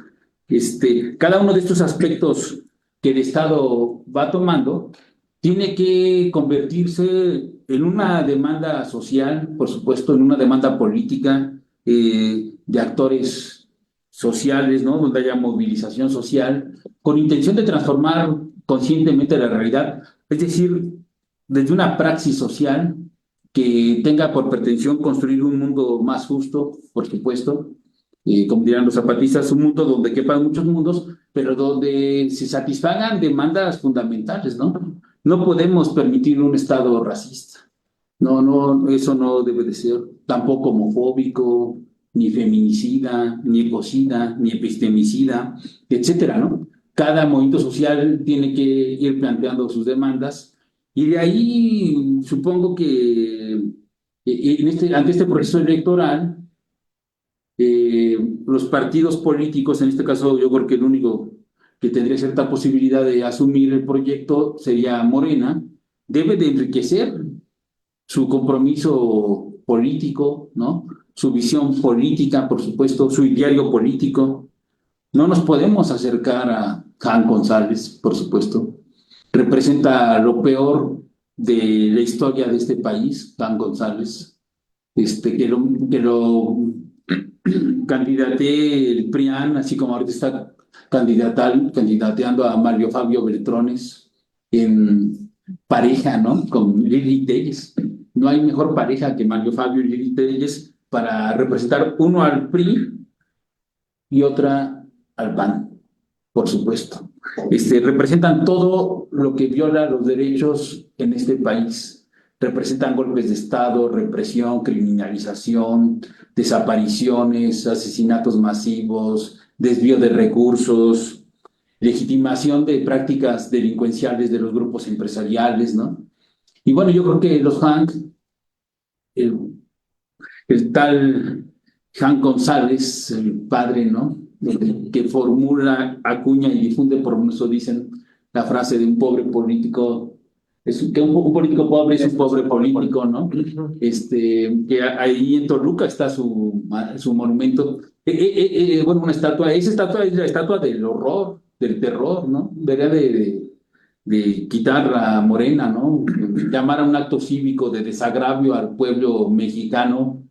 cada uno de estos aspectos que el Estado va tomando tiene que convertirse en una demanda social, por supuesto, en una demanda política, de actores sociales, ¿no? Donde haya movilización social, con intención de transformar conscientemente la realidad, es decir, desde una praxis social que tenga por pretensión construir un mundo más justo, por supuesto, como dirán los zapatistas, un mundo donde quepan muchos mundos, pero donde se satisfagan demandas fundamentales, ¿no? No podemos permitir un Estado racista. No, no, eso no debe de ser. Tampoco homofóbico, ni feminicida, ni ecocida, ni epistemicida, etcétera, ¿no? Cada movimiento social tiene que ir planteando sus demandas, y de ahí supongo que ante este proceso electoral, los partidos políticos, en este caso yo creo que el único que tendría cierta posibilidad de asumir el proyecto sería Morena, debe de enriquecer su compromiso político, ¿no? Su visión política, por supuesto, su ideario político. No nos podemos acercar a Jan González, por supuesto. Representa lo peor de la historia de este país, Jan González, que lo candidaté el PRIAN, así como ahorita está candidateando a Mario Fabio Beltrones en pareja, ¿no? Con Lili Telles. No hay mejor pareja que Mario Fabio y Lili Telles para representar uno al PRI y otra al PAN, por supuesto. Representan todo lo que viola los derechos en este país. Representan golpes de Estado, represión, criminalización, desapariciones, asesinatos masivos, desvío de recursos, legitimación de prácticas delincuenciales de los grupos empresariales, ¿no? Y bueno, yo creo que los Hank, el tal Jan González, el padre, ¿no? Que formula, acuña y difunde, por eso dicen la frase de un pobre político, que un político pobre es un pobre político, ¿no? Que ahí en Toluca está su monumento. Bueno, una estatua, esa estatua es la estatua del horror, del terror, ¿no? Debería de quitar a Morena, ¿no? Llamar a un acto cívico de desagravio al pueblo mexicano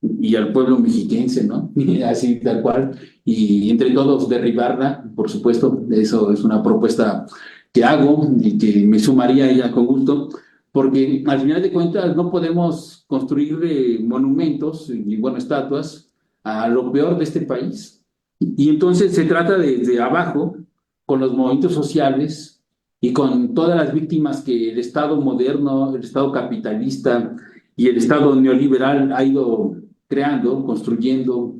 y al pueblo mexiquense, ¿no? Así tal cual, y entre todos derribarla, por supuesto. Eso es una propuesta que hago y que me sumaría a ella con gusto, porque al final de cuentas no podemos construir monumentos y, bueno, estatuas a lo peor de este país. Y entonces se trata desde abajo, con los movimientos sociales y con todas las víctimas que el Estado moderno, el Estado capitalista y el Estado neoliberal ha ido creando, construyendo.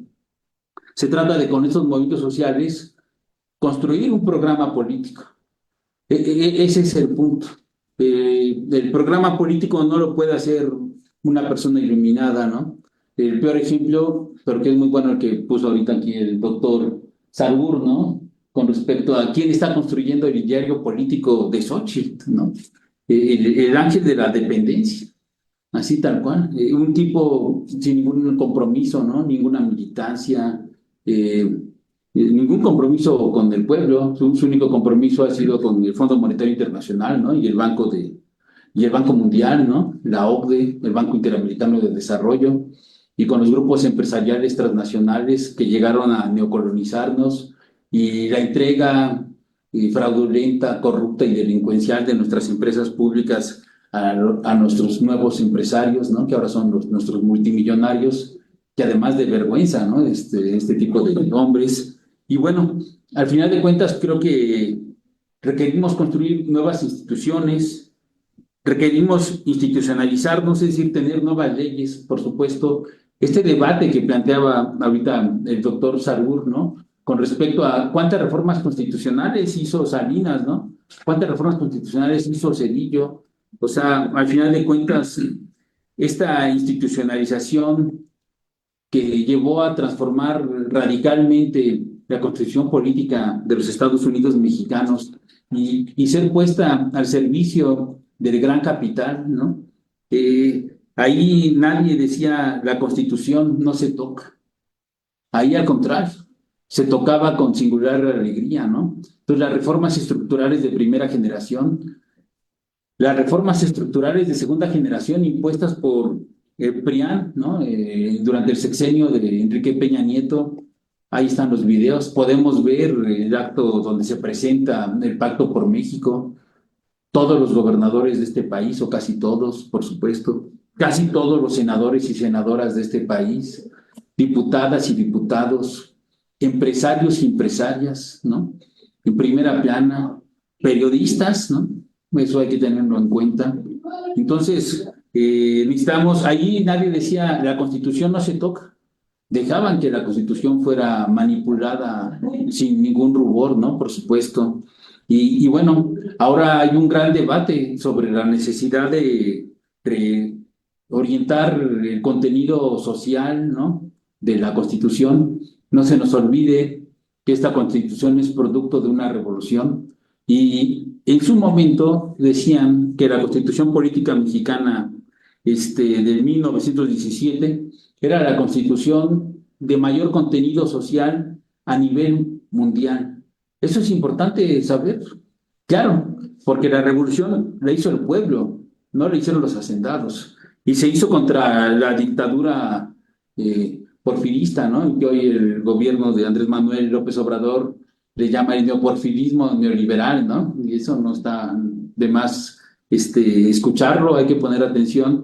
Se trata de, con estos movimientos sociales, construir un programa político. Ese es el punto. El programa político no lo puede hacer una persona iluminada, ¿no? El peor ejemplo, pero que es muy bueno el que puso ahorita aquí el doctor Sargur, ¿no? Con respecto a quién está construyendo el diario político de Xochitl, ¿no? El ángel de la dependencia, así tal cual. Un tipo sin ningún compromiso, ¿no? Ninguna militancia, ningún compromiso con el pueblo. Su único compromiso ha sido con el Fondo Monetario Internacional, ¿no? Y el Banco Mundial, ¿no? La OCDE, el Banco Interamericano de Desarrollo, y con los grupos empresariales transnacionales que llegaron a neocolonizarnos, y la entrega fraudulenta, corrupta y delincuencial de nuestras empresas públicas a nuestros nuevos empresarios, ¿no? Que ahora son nuestros multimillonarios, que además de vergüenza, ¿no? Este tipo de hombres. Y bueno, al final de cuentas creo que requerimos construir nuevas instituciones, requerimos institucionalizarnos, es decir, tener nuevas leyes, por supuesto. Este debate que planteaba ahorita el doctor Sargur, ¿no? Con respecto a cuántas reformas constitucionales hizo Salinas, ¿no? Cuántas reformas constitucionales hizo Zedillo. O sea, al final de cuentas, esta institucionalización que llevó a transformar radicalmente la constitución política de los Estados Unidos mexicanos y ser puesta al servicio del gran capital, ¿no? Ahí nadie decía la constitución no se toca. Ahí al contrario, se tocaba con singular alegría, ¿no? Entonces las reformas estructurales de primera generación, las reformas estructurales de segunda generación impuestas por el PRIAN, ¿no? Durante el sexenio de Enrique Peña Nieto, ahí están los videos, podemos ver el acto donde se presenta el Pacto por México, todos los gobernadores de este país, o casi todos, por supuesto, casi todos los senadores y senadoras de este país, diputadas y diputados, empresarios y empresarias, ¿no? En primera plana, periodistas, ¿no? Eso hay que tenerlo en cuenta. Entonces, necesitamos, ahí nadie decía, la Constitución no se toca. Dejaban que la Constitución fuera manipulada sin ningún rubor, ¿no? Por supuesto. Y bueno, ahora hay un gran debate sobre la necesidad de orientar el contenido social, ¿no? De la Constitución. No se nos olvide que esta Constitución es producto de una revolución, y en su momento decían que la Constitución Política Mexicana del 1917 era la Constitución de mayor contenido social a nivel mundial. Eso es importante saber. Claro, porque la revolución la hizo el pueblo, no la hicieron los hacendados. Y se hizo contra la dictadura porfirista, ¿no? Que hoy el gobierno de Andrés Manuel López Obrador le llama el neoporfirismo neoliberal, ¿no? Y eso no está de más escucharlo, hay que poner atención.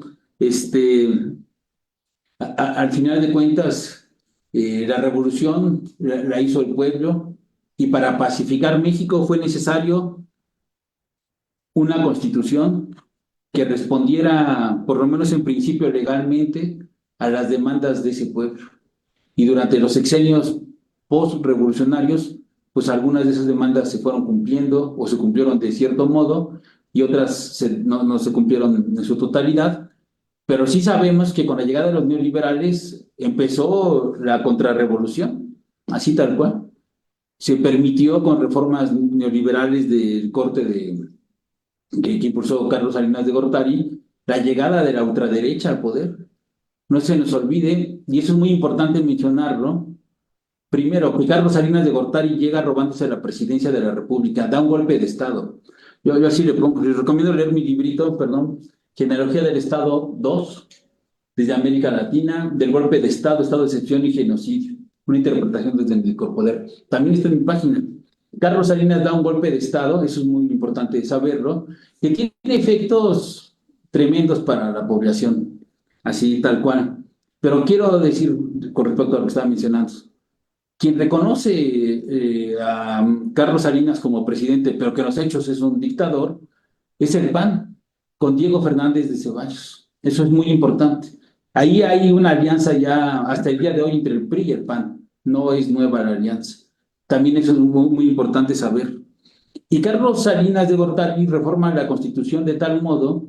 Al final de cuentas, la revolución la hizo el pueblo, y para pacificar México fue necesario una constitución que respondiera, por lo menos en principio legalmente, a las demandas de ese pueblo. Y durante los sexenios post-revolucionarios, pues algunas de esas demandas se fueron cumpliendo o se cumplieron de cierto modo, y otras no se cumplieron en su totalidad. Pero sí sabemos que con la llegada de los neoliberales empezó la contrarrevolución, así tal cual. Se permitió con reformas neoliberales del corte que impulsó Carlos Salinas de Gortari la llegada de la ultraderecha al poder. No se nos olvide, y eso es muy importante mencionarlo. Primero, que Carlos Salinas de Gortari llega robándose la presidencia de la República, da un golpe de Estado. Yo así les recomiendo leer mi librito, Genealogía del Estado 2, desde América Latina, del golpe de Estado, Estado de excepción y genocidio. Una interpretación desde el micropoder. También está en mi página. Carlos Salinas da un golpe de Estado, eso es muy importante saberlo, que tiene efectos tremendos para la población, así tal cual. Pero quiero decir, con respecto a lo que estaba mencionando, quien reconoce a Carlos Salinas como presidente, pero que en los hechos es un dictador, es el PAN, con Diego Fernández de Ceballos. Eso es muy importante. Ahí hay una alianza ya hasta el día de hoy entre el PRI y el PAN. No es nueva la alianza. También eso es muy importante saber. Y Carlos Salinas de Gortari reforma la Constitución de tal modo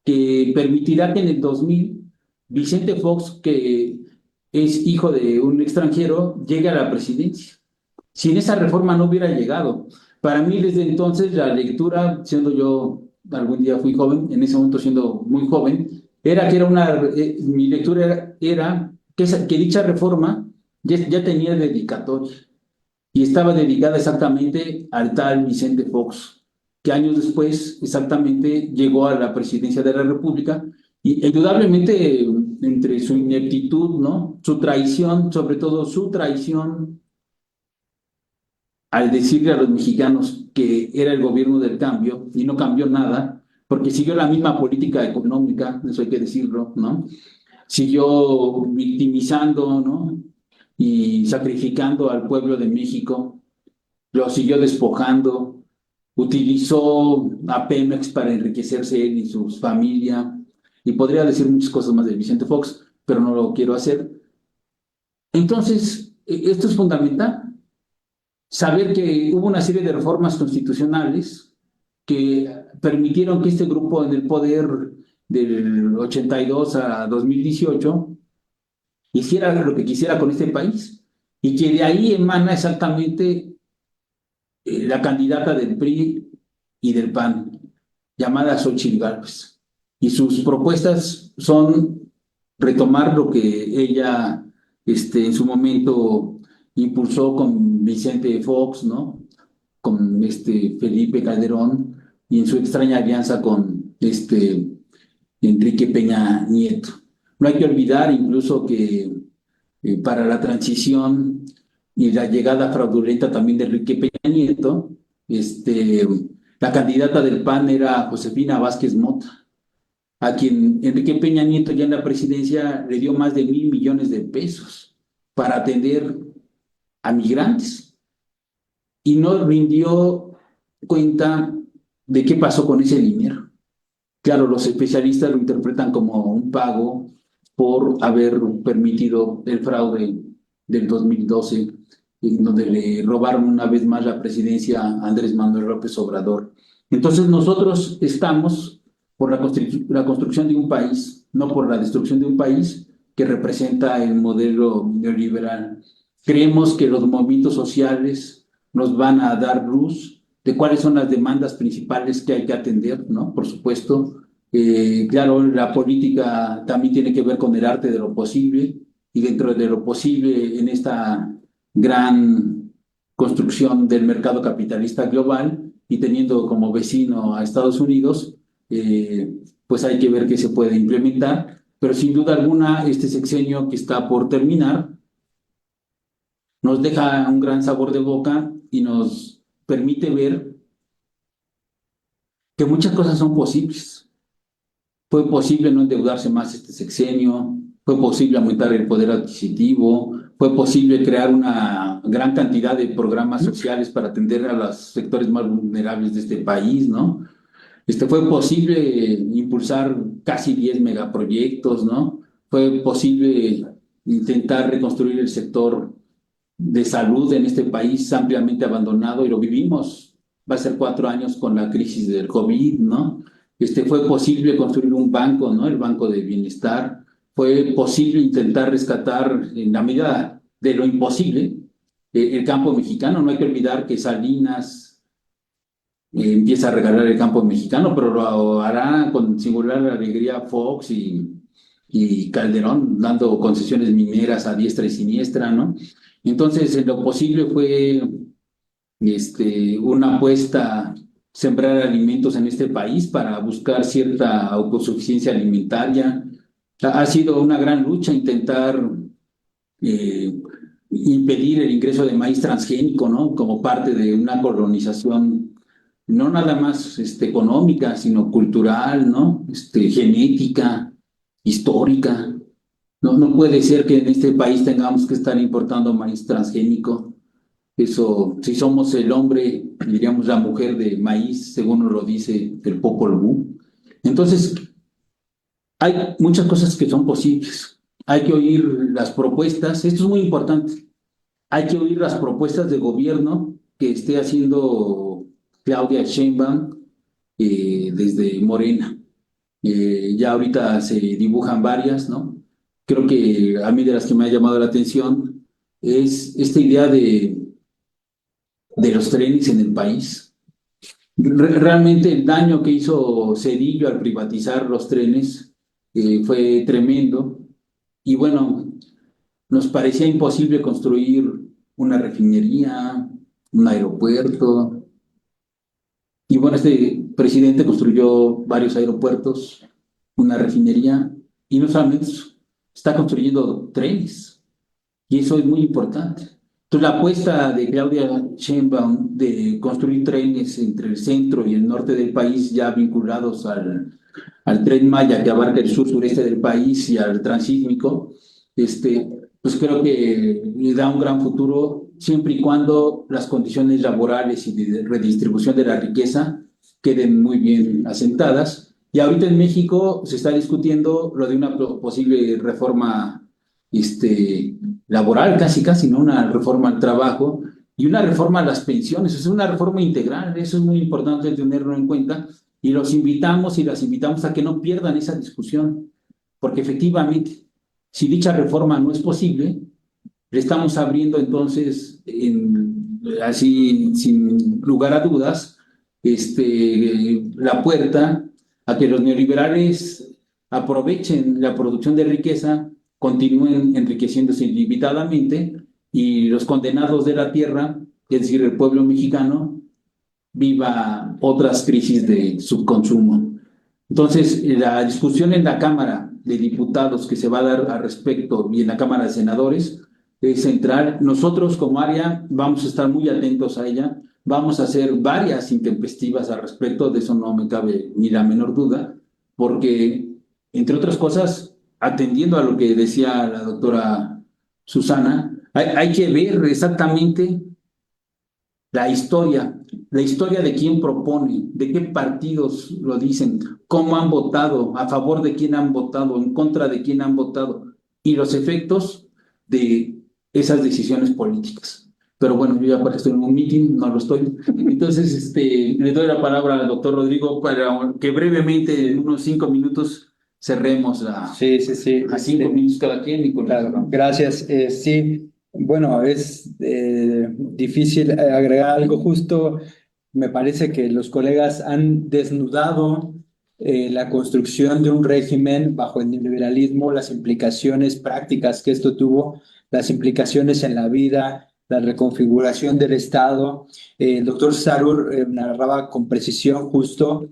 que permitirá que en el 2000 Vicente Fox, que es hijo de un extranjero, llegue a la presidencia. Sin esa reforma no hubiera llegado. Para mí, desde entonces, la lectura, siendo yo, algún día fui joven, en ese momento siendo muy joven, era que mi lectura era que dicha reforma ya tenía dedicatoria y estaba dedicada exactamente al tal Vicente Fox, que años después exactamente llegó a la presidencia de la República y indudablemente entre su ineptitud, ¿no? Su traición, sobre todo su traición al decirle a los mexicanos que era el gobierno del cambio y no cambió nada, porque siguió la misma política económica, eso hay que decirlo, ¿no? Siguió victimizando, ¿no? Y sacrificando al pueblo de México, lo siguió despojando, utilizó a Pemex para enriquecerse él y su familia, y podría decir muchas cosas más de Vicente Fox, pero no lo quiero hacer. Entonces, esto es fundamental, saber que hubo una serie de reformas constitucionales que permitieron que este grupo en el poder del 82 a 2018 hiciera lo que quisiera con este país y que de ahí emana exactamente la candidata del PRI y del PAN, llamada Xochitl Gálvez. Y sus propuestas son retomar lo que ella en su momento impulsó con Vicente Fox, ¿no? Con Felipe Calderón y en su extraña alianza con Enrique Peña Nieto. No hay que olvidar incluso que para la transición y la llegada fraudulenta también de Enrique Peña Nieto, la candidata del PAN era Josefina Vázquez Mota, a quien Enrique Peña Nieto ya en la presidencia le dio más de 1,000 millones de pesos para atender a migrantes y no rindió cuenta de qué pasó con ese dinero. Claro, los especialistas lo interpretan como un pago por haber permitido el fraude del 2012, en donde le robaron una vez más la presidencia a Andrés Manuel López Obrador. Entonces nosotros estamos por la construcción de un país, no por la destrucción de un país que representa el modelo neoliberal. Creemos que los movimientos sociales nos van a dar luz de cuáles son las demandas principales que hay que atender, ¿no? Por supuesto, claro, la política también tiene que ver con el arte de lo posible y dentro de lo posible en esta gran construcción del mercado capitalista global y teniendo como vecino a Estados Unidos, pues hay que ver qué se puede implementar, pero sin duda alguna este sexenio que está por terminar nos deja un gran sabor de boca y nos permite ver que muchas cosas son posibles. Fue posible no endeudarse más este sexenio, fue posible aumentar el poder adquisitivo, fue posible crear una gran cantidad de programas sociales para atender a los sectores más vulnerables de este país, ¿no? Fue posible impulsar casi 10 megaproyectos, ¿no? Fue posible intentar reconstruir el sector de salud en este país ampliamente abandonado y lo vivimos. Va a ser 4 años con la crisis del COVID, ¿no? Fue posible construir un banco, ¿no? El Banco de Bienestar. Fue posible intentar rescatar en la medida de lo imposible el campo mexicano. No hay que olvidar que Salinas empieza a regalar el campo mexicano, pero lo hará con singular alegría Fox y Calderón, dando concesiones mineras a diestra y siniestra, ¿no? Entonces, en lo posible fue una apuesta sembrar alimentos en este país para buscar cierta autosuficiencia alimentaria. Ha sido una gran lucha intentar impedir el ingreso de maíz transgénico, ¿no? Como parte de una colonización no nada más económica, sino cultural, ¿no? Genética, histórica. No puede ser que en este país tengamos que estar importando maíz transgénico. Eso, si somos el hombre, diríamos la mujer de maíz, según nos lo dice el Popol Vuh. Entonces, hay muchas cosas que son posibles. Hay que oír las propuestas. Esto es muy importante. hay que oír las propuestas de gobierno que esté haciendo Claudia Sheinbaum desde Morena. Ya ahorita se dibujan varias, ¿no? Creo que a mí de las que me ha llamado la atención es esta idea de los trenes en el país. Realmente el daño que hizo Cedillo al privatizar los trenes fue tremendo. Y bueno, nos parecía imposible construir una refinería, un aeropuerto. Y bueno, este presidente construyó varios aeropuertos, una refinería, y no solamente eso, está construyendo trenes, y eso es muy importante. Entonces, la apuesta de Claudia Sheinbaum de construir trenes entre el centro y el norte del país, ya vinculados al Tren Maya que abarca el sur-sureste del país y al transísmico, pues creo que le da un gran futuro siempre y cuando las condiciones laborales y de redistribución de la riqueza queden muy bien asentadas. Y ahorita en México se está discutiendo lo de una posible reforma laboral, casi, casi, ¿no? Una reforma al trabajo y una reforma a las pensiones. Es una reforma integral, eso es muy importante tenerlo en cuenta. Y los invitamos y las invitamos a que no pierdan esa discusión, porque efectivamente, si dicha reforma no es posible, le estamos abriendo entonces, así sin lugar a dudas, la puerta a que los neoliberales aprovechen la producción de riqueza, continúen enriqueciéndose ilimitadamente y los condenados de la tierra, es decir, el pueblo mexicano, viva otras crisis de subconsumo. Entonces, la discusión en la Cámara de Diputados que se va a dar al respecto y en la Cámara de Senadores es central. Nosotros como área vamos a estar muy atentos a ella, vamos a hacer varias intempestivas al respecto, de eso no me cabe ni la menor duda, porque, entre otras cosas, atendiendo a lo que decía la doctora Susana, hay que ver exactamente la historia de quién propone, de qué partidos lo dicen, cómo han votado, a favor de quién han votado, en contra de quién han votado, y los efectos de esas decisiones políticas. Pero bueno, yo ya para estoy en un meeting, no lo estoy. Entonces, le doy la palabra al doctor Rodrigo para que brevemente, en unos 5 minutos, cerremos Sí, sí, sí. a 5 minutos cada quien y con Claro, gracias. Sí, bueno, es difícil agregar algo justo. Me parece que los colegas han desnudado la construcción de un régimen bajo el neoliberalismo, las implicaciones prácticas que esto tuvo, las implicaciones en la vida, la reconfiguración del Estado. El doctor Sarur narraba con precisión justo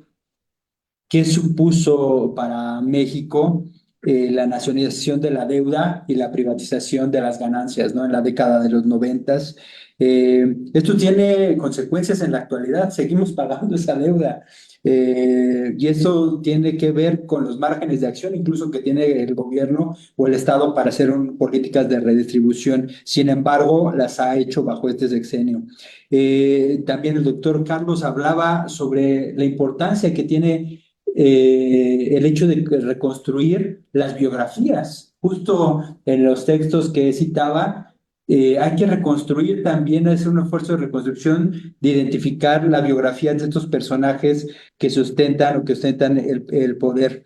qué supuso para México la nacionalización de la deuda y la privatización de las ganancias, ¿no? En la década de los 90. Esto tiene consecuencias en la actualidad, seguimos pagando esa deuda. Y eso tiene que ver con los márgenes de acción, incluso que tiene el gobierno o el Estado para hacer políticas de redistribución. Sin embargo, las ha hecho bajo este sexenio. También el doctor Carlos hablaba sobre la importancia que tiene el hecho de reconstruir las biografías. Justo en los textos que citaba, hay que reconstruir también, hacer un esfuerzo de reconstrucción, de identificar la biografía de estos personajes que sustentan o que ostentan el poder.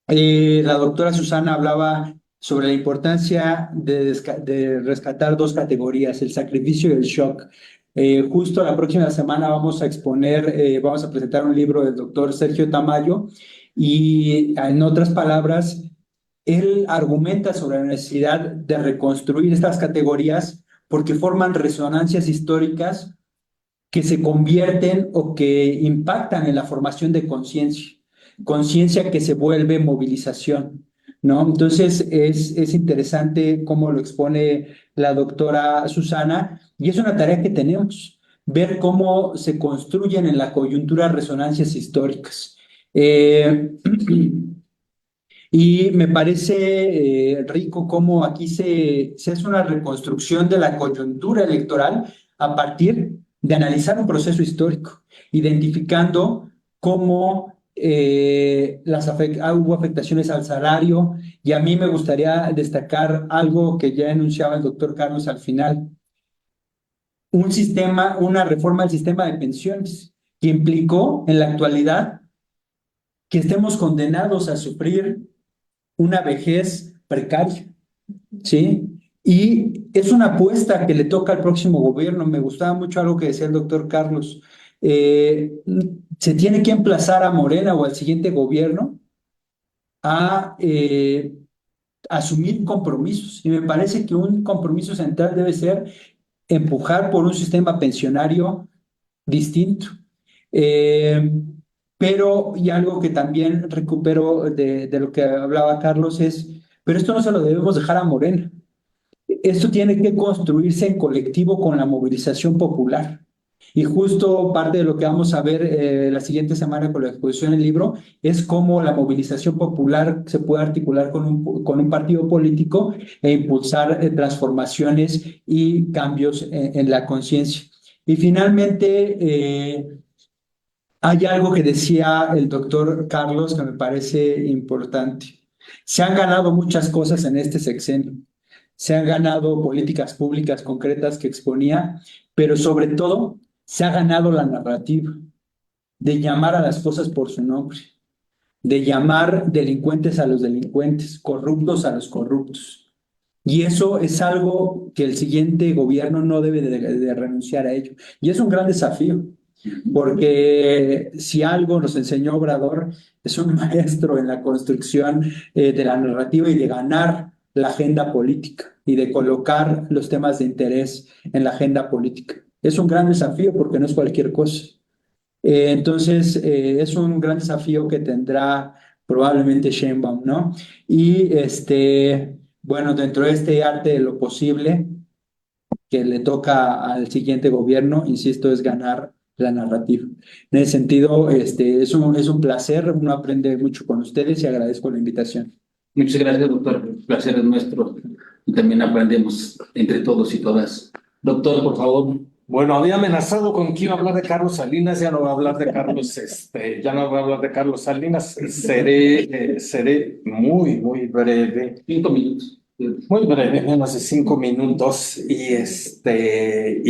La doctora Susana hablaba sobre la importancia de rescatar dos categorías, el sacrificio y el shock. Justo la próxima semana vamos a exponer, vamos a presentar un libro del doctor Sergio Tamayo y, en otras palabras, él argumenta sobre la necesidad de reconstruir estas categorías porque forman resonancias históricas que se convierten o que impactan en la formación de conciencia que se vuelve movilización, ¿no? Entonces es interesante cómo lo expone la doctora Susana y es una tarea que tenemos, ver cómo se construyen en la coyuntura resonancias históricas. Y me parece rico cómo aquí se hace una reconstrucción de la coyuntura electoral a partir de analizar un proceso histórico, identificando cómo hubo afectaciones al salario, y a mí me gustaría destacar algo que ya enunciaba el doctor Carlos al final. una reforma del sistema de pensiones, que implicó en la actualidad que estemos condenados a sufrir una vejez precaria, ¿sí? Y es una apuesta que le toca al próximo gobierno. Me gustaba mucho algo que decía el doctor Carlos. Eh, Se tiene que emplazar a Morena o al siguiente gobierno a asumir compromisos. Y me parece que un compromiso central debe ser empujar por un sistema pensionario distinto. Eh, pero, y algo que también recupero de lo que hablaba Carlos es, pero esto no se lo debemos dejar a Morena. Esto tiene que construirse en colectivo con la movilización popular. Y justo parte de lo que vamos a ver la siguiente semana con la exposición del libro es cómo la movilización popular se puede articular con un partido político e impulsar transformaciones y cambios en la conciencia. Y finalmente, hay algo que decía el doctor Carlos que me parece importante. Se han ganado muchas cosas en este sexenio. Se han ganado políticas públicas concretas que exponía, pero sobre todo se ha ganado la narrativa de llamar a las cosas por su nombre, de llamar delincuentes a los delincuentes, corruptos a los corruptos. Y eso es algo que el siguiente gobierno no debe de renunciar a ello. Y es un gran desafío, porque si algo nos enseñó Obrador, es un maestro en la construcción de la narrativa y de ganar la agenda política y de colocar los temas de interés en la agenda política. Es un gran desafío porque no es cualquier cosa. Entonces, es un gran desafío que tendrá probablemente Sheinbaum, ¿no? Y bueno, dentro de este arte de lo posible que le toca al siguiente gobierno, insisto, es ganar la narrativa. En ese sentido, es un placer, uno aprende mucho con ustedes y agradezco la invitación. Muchas gracias, doctor. El placer es nuestro y también aprendemos entre todos y todas. Doctor, por favor. Bueno, había amenazado con que iba a hablar de Carlos Salinas, ya no voy a hablar de Carlos, ya no voy a hablar de Carlos Salinas, seré muy breve. 5 minutos. Muy breve, menos de 5 minutos, y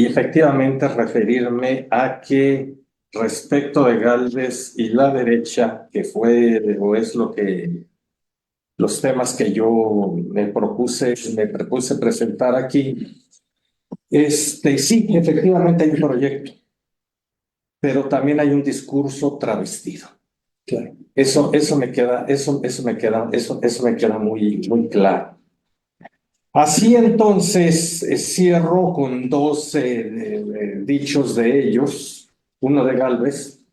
efectivamente referirme a que respecto de Gálvez y la derecha, que fue o es los temas que yo me propuse presentar aquí, sí, efectivamente hay un proyecto, pero también hay un discurso travestido. Claro. Eso me queda muy claro. Así entonces cierro con dos dichos de ellos, uno de Gálvez.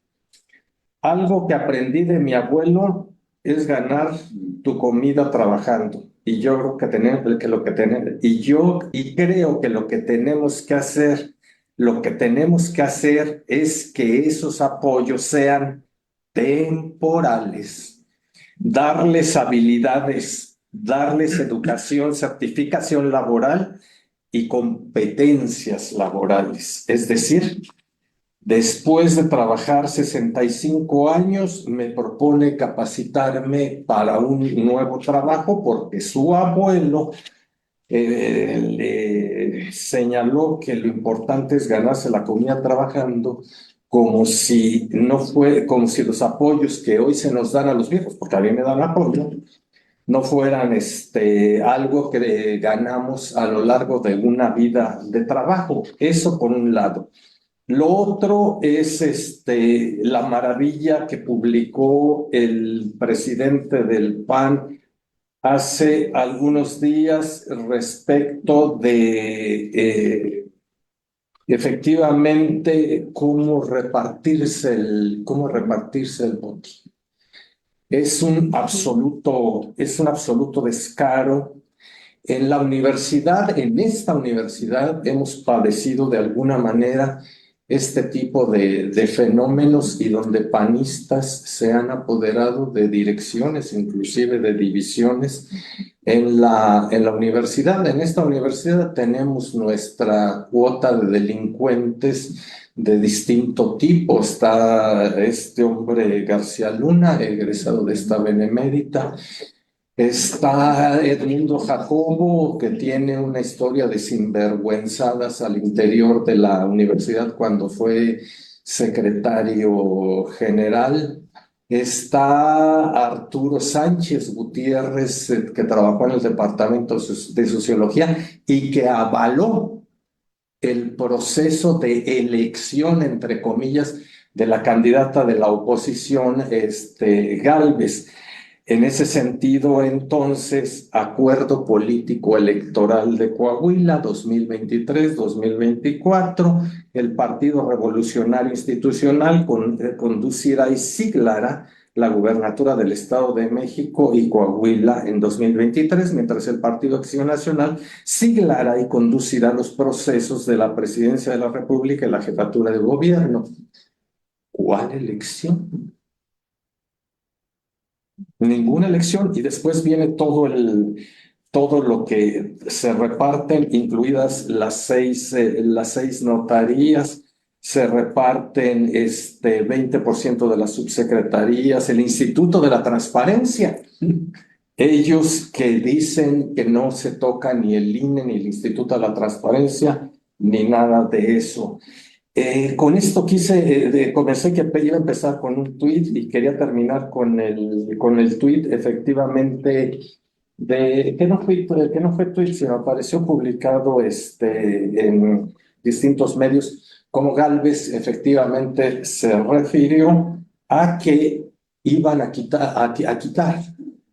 Algo que aprendí de mi abuelo es ganar tu comida trabajando. Y yo creo que lo que tenemos, y creo que lo que tenemos que hacer es que esos apoyos sean temporales, darles habilidades, darles educación, certificación laboral y competencias laborales. Es decir, después de trabajar 65 años, me propone capacitarme para un nuevo trabajo porque su abuelo le señaló que lo importante es ganarse la comida trabajando, como si los apoyos que hoy se nos dan a los viejos, porque a mí me dan apoyo, no fueran algo que ganamos a lo largo de una vida de trabajo. Eso por un lado. Lo otro es la maravilla que publicó el presidente del PAN hace algunos días respecto de efectivamente cómo repartirse el botín. Es un absoluto descaro. En esta universidad hemos padecido de alguna manera este tipo de fenómenos y donde panistas se han apoderado de direcciones, inclusive de divisiones en la universidad. En esta universidad tenemos nuestra cuota de delincuentes de distinto tipo. Está este hombre García Luna, egresado de esta benemérita, Está Edmundo Jacobo, que tiene una historia de sinvergüenzadas al interior de la universidad cuando fue secretario general. Está Arturo Sánchez Gutiérrez, que trabajó en el Departamento de Sociología y que avaló el proceso de elección, entre comillas, de la candidata de la oposición, Gálvez. En ese sentido, entonces, Acuerdo Político Electoral de Coahuila 2023-2024, el Partido Revolucionario Institucional conducirá y siglará la gubernatura del Estado de México y Coahuila en 2023, mientras el Partido Acción Nacional siglará y conducirá los procesos de la Presidencia de la República y la Jefatura de Gobierno. ¿Cuál elección? Ninguna elección, y después viene todo lo que se reparten, incluidas las seis notarías, se reparten 20% de las subsecretarías, el Instituto de la Transparencia. Ellos que dicen que no se toca ni el INE, ni el Instituto de la Transparencia, ni nada de eso. Con esto comencé que iba a empezar con un tuit y quería terminar con el tuit, efectivamente, que no fue tuit, sino apareció publicado en distintos medios, como Gálvez efectivamente se refirió a que iban a quitar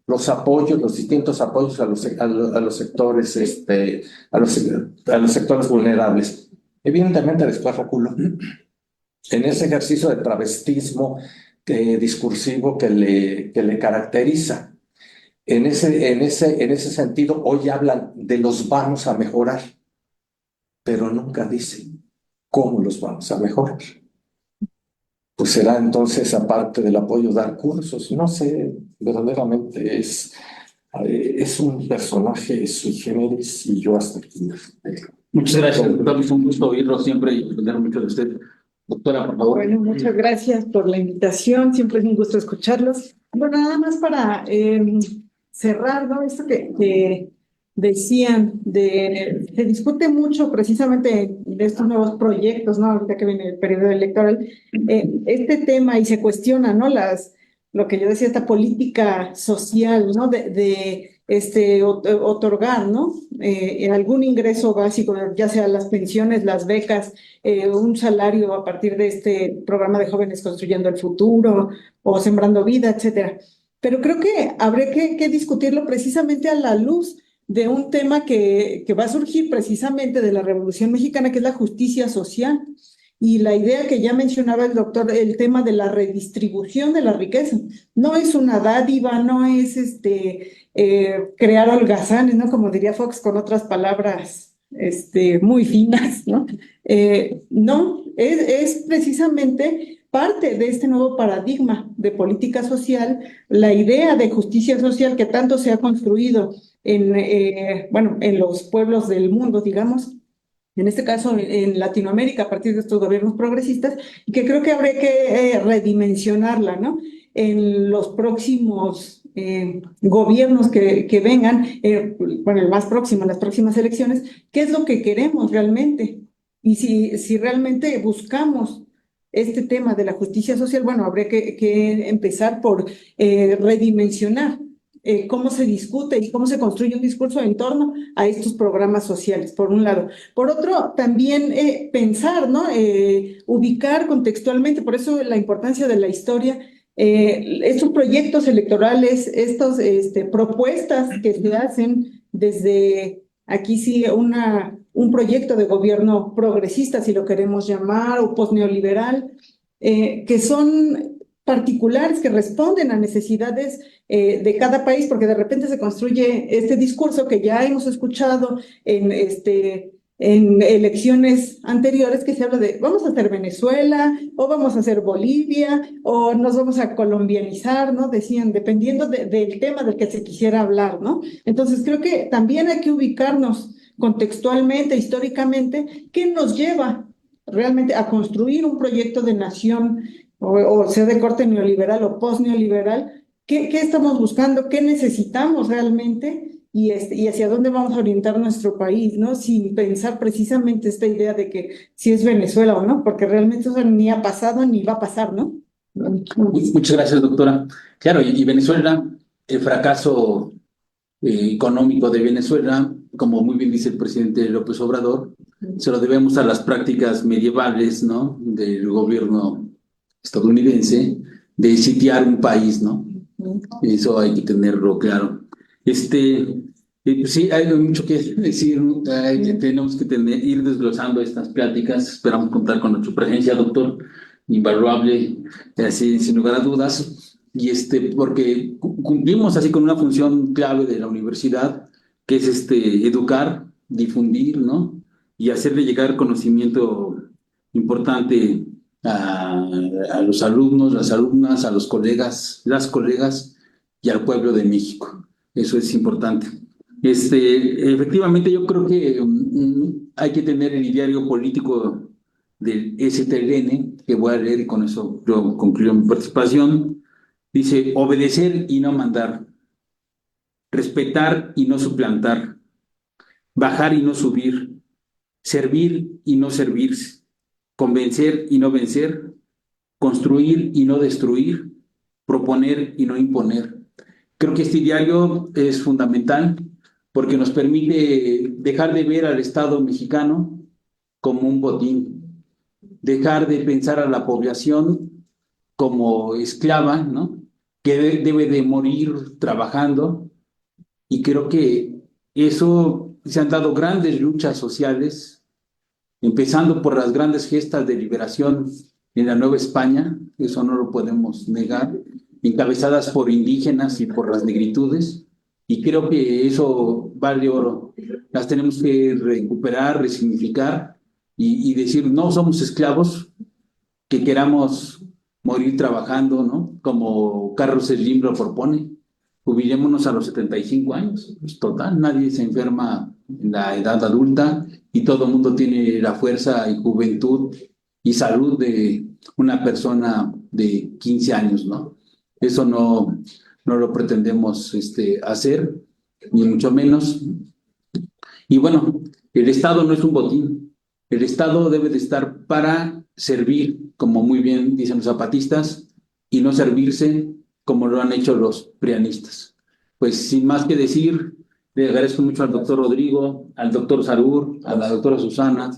los apoyos, los distintos apoyos a los sectores, a los sectores vulnerables. Evidentemente después reculó en ese ejercicio de travestismo discursivo que le caracteriza. En ese sentido, hoy hablan de los vamos a mejorar, pero nunca dicen cómo los vamos a mejorar. Pues será entonces, aparte del apoyo, dar cursos. No sé, verdaderamente es un personaje sui generis y yo hasta aquí. Muchas gracias, doctor. Es un gusto oírlo siempre y aprender mucho de usted. Doctora, por favor. Bueno, muchas gracias por la invitación. Siempre es un gusto escucharlos. Bueno, nada más para cerrar, ¿no? Esto que decían, se discute mucho precisamente de estos nuevos proyectos, ¿no? Ahorita que viene el periodo electoral, este tema y se cuestiona, ¿no? Lo que yo decía, esta política social, ¿no? Otorgar, ¿no? Algún ingreso básico, ya sea las pensiones, las becas, un salario a partir de este programa de Jóvenes Construyendo el Futuro o Sembrando Vida, etcétera. Pero creo que habría que discutirlo precisamente a la luz de un tema que va a surgir precisamente de la Revolución Mexicana, que es la justicia social. Y la idea que ya mencionaba el doctor, el tema de la redistribución de la riqueza, no es una dádiva, no es crear holgazanes, ¿no? Como diría Fox, con otras palabras muy finas, ¿no? No, es precisamente parte de este nuevo paradigma de política social, la idea de justicia social que tanto se ha construido en los pueblos del mundo, digamos, en este caso en Latinoamérica, a partir de estos gobiernos progresistas, y que creo que habría que redimensionarla, ¿no? En los próximos gobiernos que vengan, bueno, el más próximo, en las próximas elecciones, ¿qué es lo que queremos realmente? Y si realmente buscamos este tema de la justicia social, bueno, habría que empezar por redimensionar cómo se discute y cómo se construye un discurso en torno a estos programas sociales, por un lado. Por otro, también pensar, ¿no? Ubicar contextualmente, por eso la importancia de la historia, estos proyectos electorales, estas propuestas que se hacen desde, aquí sí, un proyecto de gobierno progresista, si lo queremos llamar, o postneoliberal, que son particulares que responden a necesidades de cada país, porque de repente se construye este discurso que ya hemos escuchado en elecciones anteriores, que se habla de vamos a hacer Venezuela, o vamos a hacer Bolivia, o nos vamos a colombianizar, ¿no? Decían, dependiendo del tema del que se quisiera hablar, ¿no? Entonces creo que también hay que ubicarnos contextualmente, históricamente, qué nos lleva realmente a construir un proyecto de nación, o sea de corte neoliberal o postneoliberal, qué estamos buscando, qué necesitamos realmente y hacia dónde vamos a orientar nuestro país, ¿no? Sin pensar precisamente esta idea de que si es Venezuela o no, porque realmente eso ni ha pasado ni va a pasar, ¿no? Muchas gracias, doctora. Claro, y Venezuela, el fracaso económico de Venezuela, como muy bien dice el presidente López Obrador, se lo debemos a las prácticas medievales, ¿no? Del gobierno estadounidense de sitiar un país, ¿no? Eso hay que tenerlo claro. Pues sí, hay mucho que decir, tenemos que ir desglosando estas pláticas. Esperamos contar con nuestra presencia, doctor, invaluable, así, sin lugar a dudas. Y porque cumplimos así con una función clave de la universidad, que es educar, difundir, ¿no? Y hacerle llegar conocimiento importante a los alumnos, las alumnas, a los colegas, las colegas y al pueblo de México. Eso es importante. Efectivamente, yo creo que hay que tener el ideario político del STLN, que voy a leer y con eso yo concluyo mi participación. Dice, obedecer y no mandar, respetar y no suplantar, bajar y no subir, servir y no servirse, convencer y no vencer, construir y no destruir, proponer y no imponer. Creo que este diario es fundamental porque nos permite dejar de ver al Estado mexicano como un botín, dejar de pensar a la población como esclava, ¿no? Que debe de morir trabajando. Y creo que eso se han dado grandes luchas sociales, empezando por las grandes gestas de liberación en la Nueva España, eso no lo podemos negar, encabezadas por indígenas y por las negritudes, y creo que eso vale oro. Las tenemos que recuperar, resignificar y decir, no somos esclavos, que queramos morir trabajando, ¿no? Como Carlos Slim lo propone, jubilémonos a los 75 años, pues total, nadie se enferma en la edad adulta y todo el mundo tiene la fuerza y juventud y salud de una persona de 15 años, ¿no? Eso no lo pretendemos hacer, ni mucho menos. Y bueno, el Estado no es un botín, el Estado debe de estar para servir, como muy bien dicen los zapatistas, y no servirse como lo han hecho los prianistas. Pues sin más que decir, le agradezco mucho al doctor Rodrigo, al doctor Sarur, a la doctora Susana,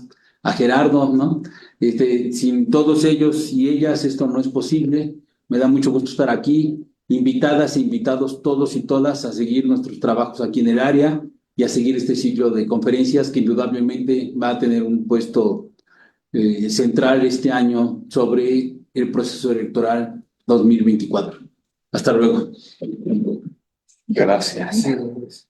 a Gerardo, ¿no? Sin todos ellos y ellas esto no es posible. Me da mucho gusto estar aquí, invitadas e invitados todos y todas a seguir nuestros trabajos aquí en el área y a seguir este ciclo de conferencias que indudablemente va a tener un puesto central este año sobre el proceso electoral 2024. Hasta luego. Gracias.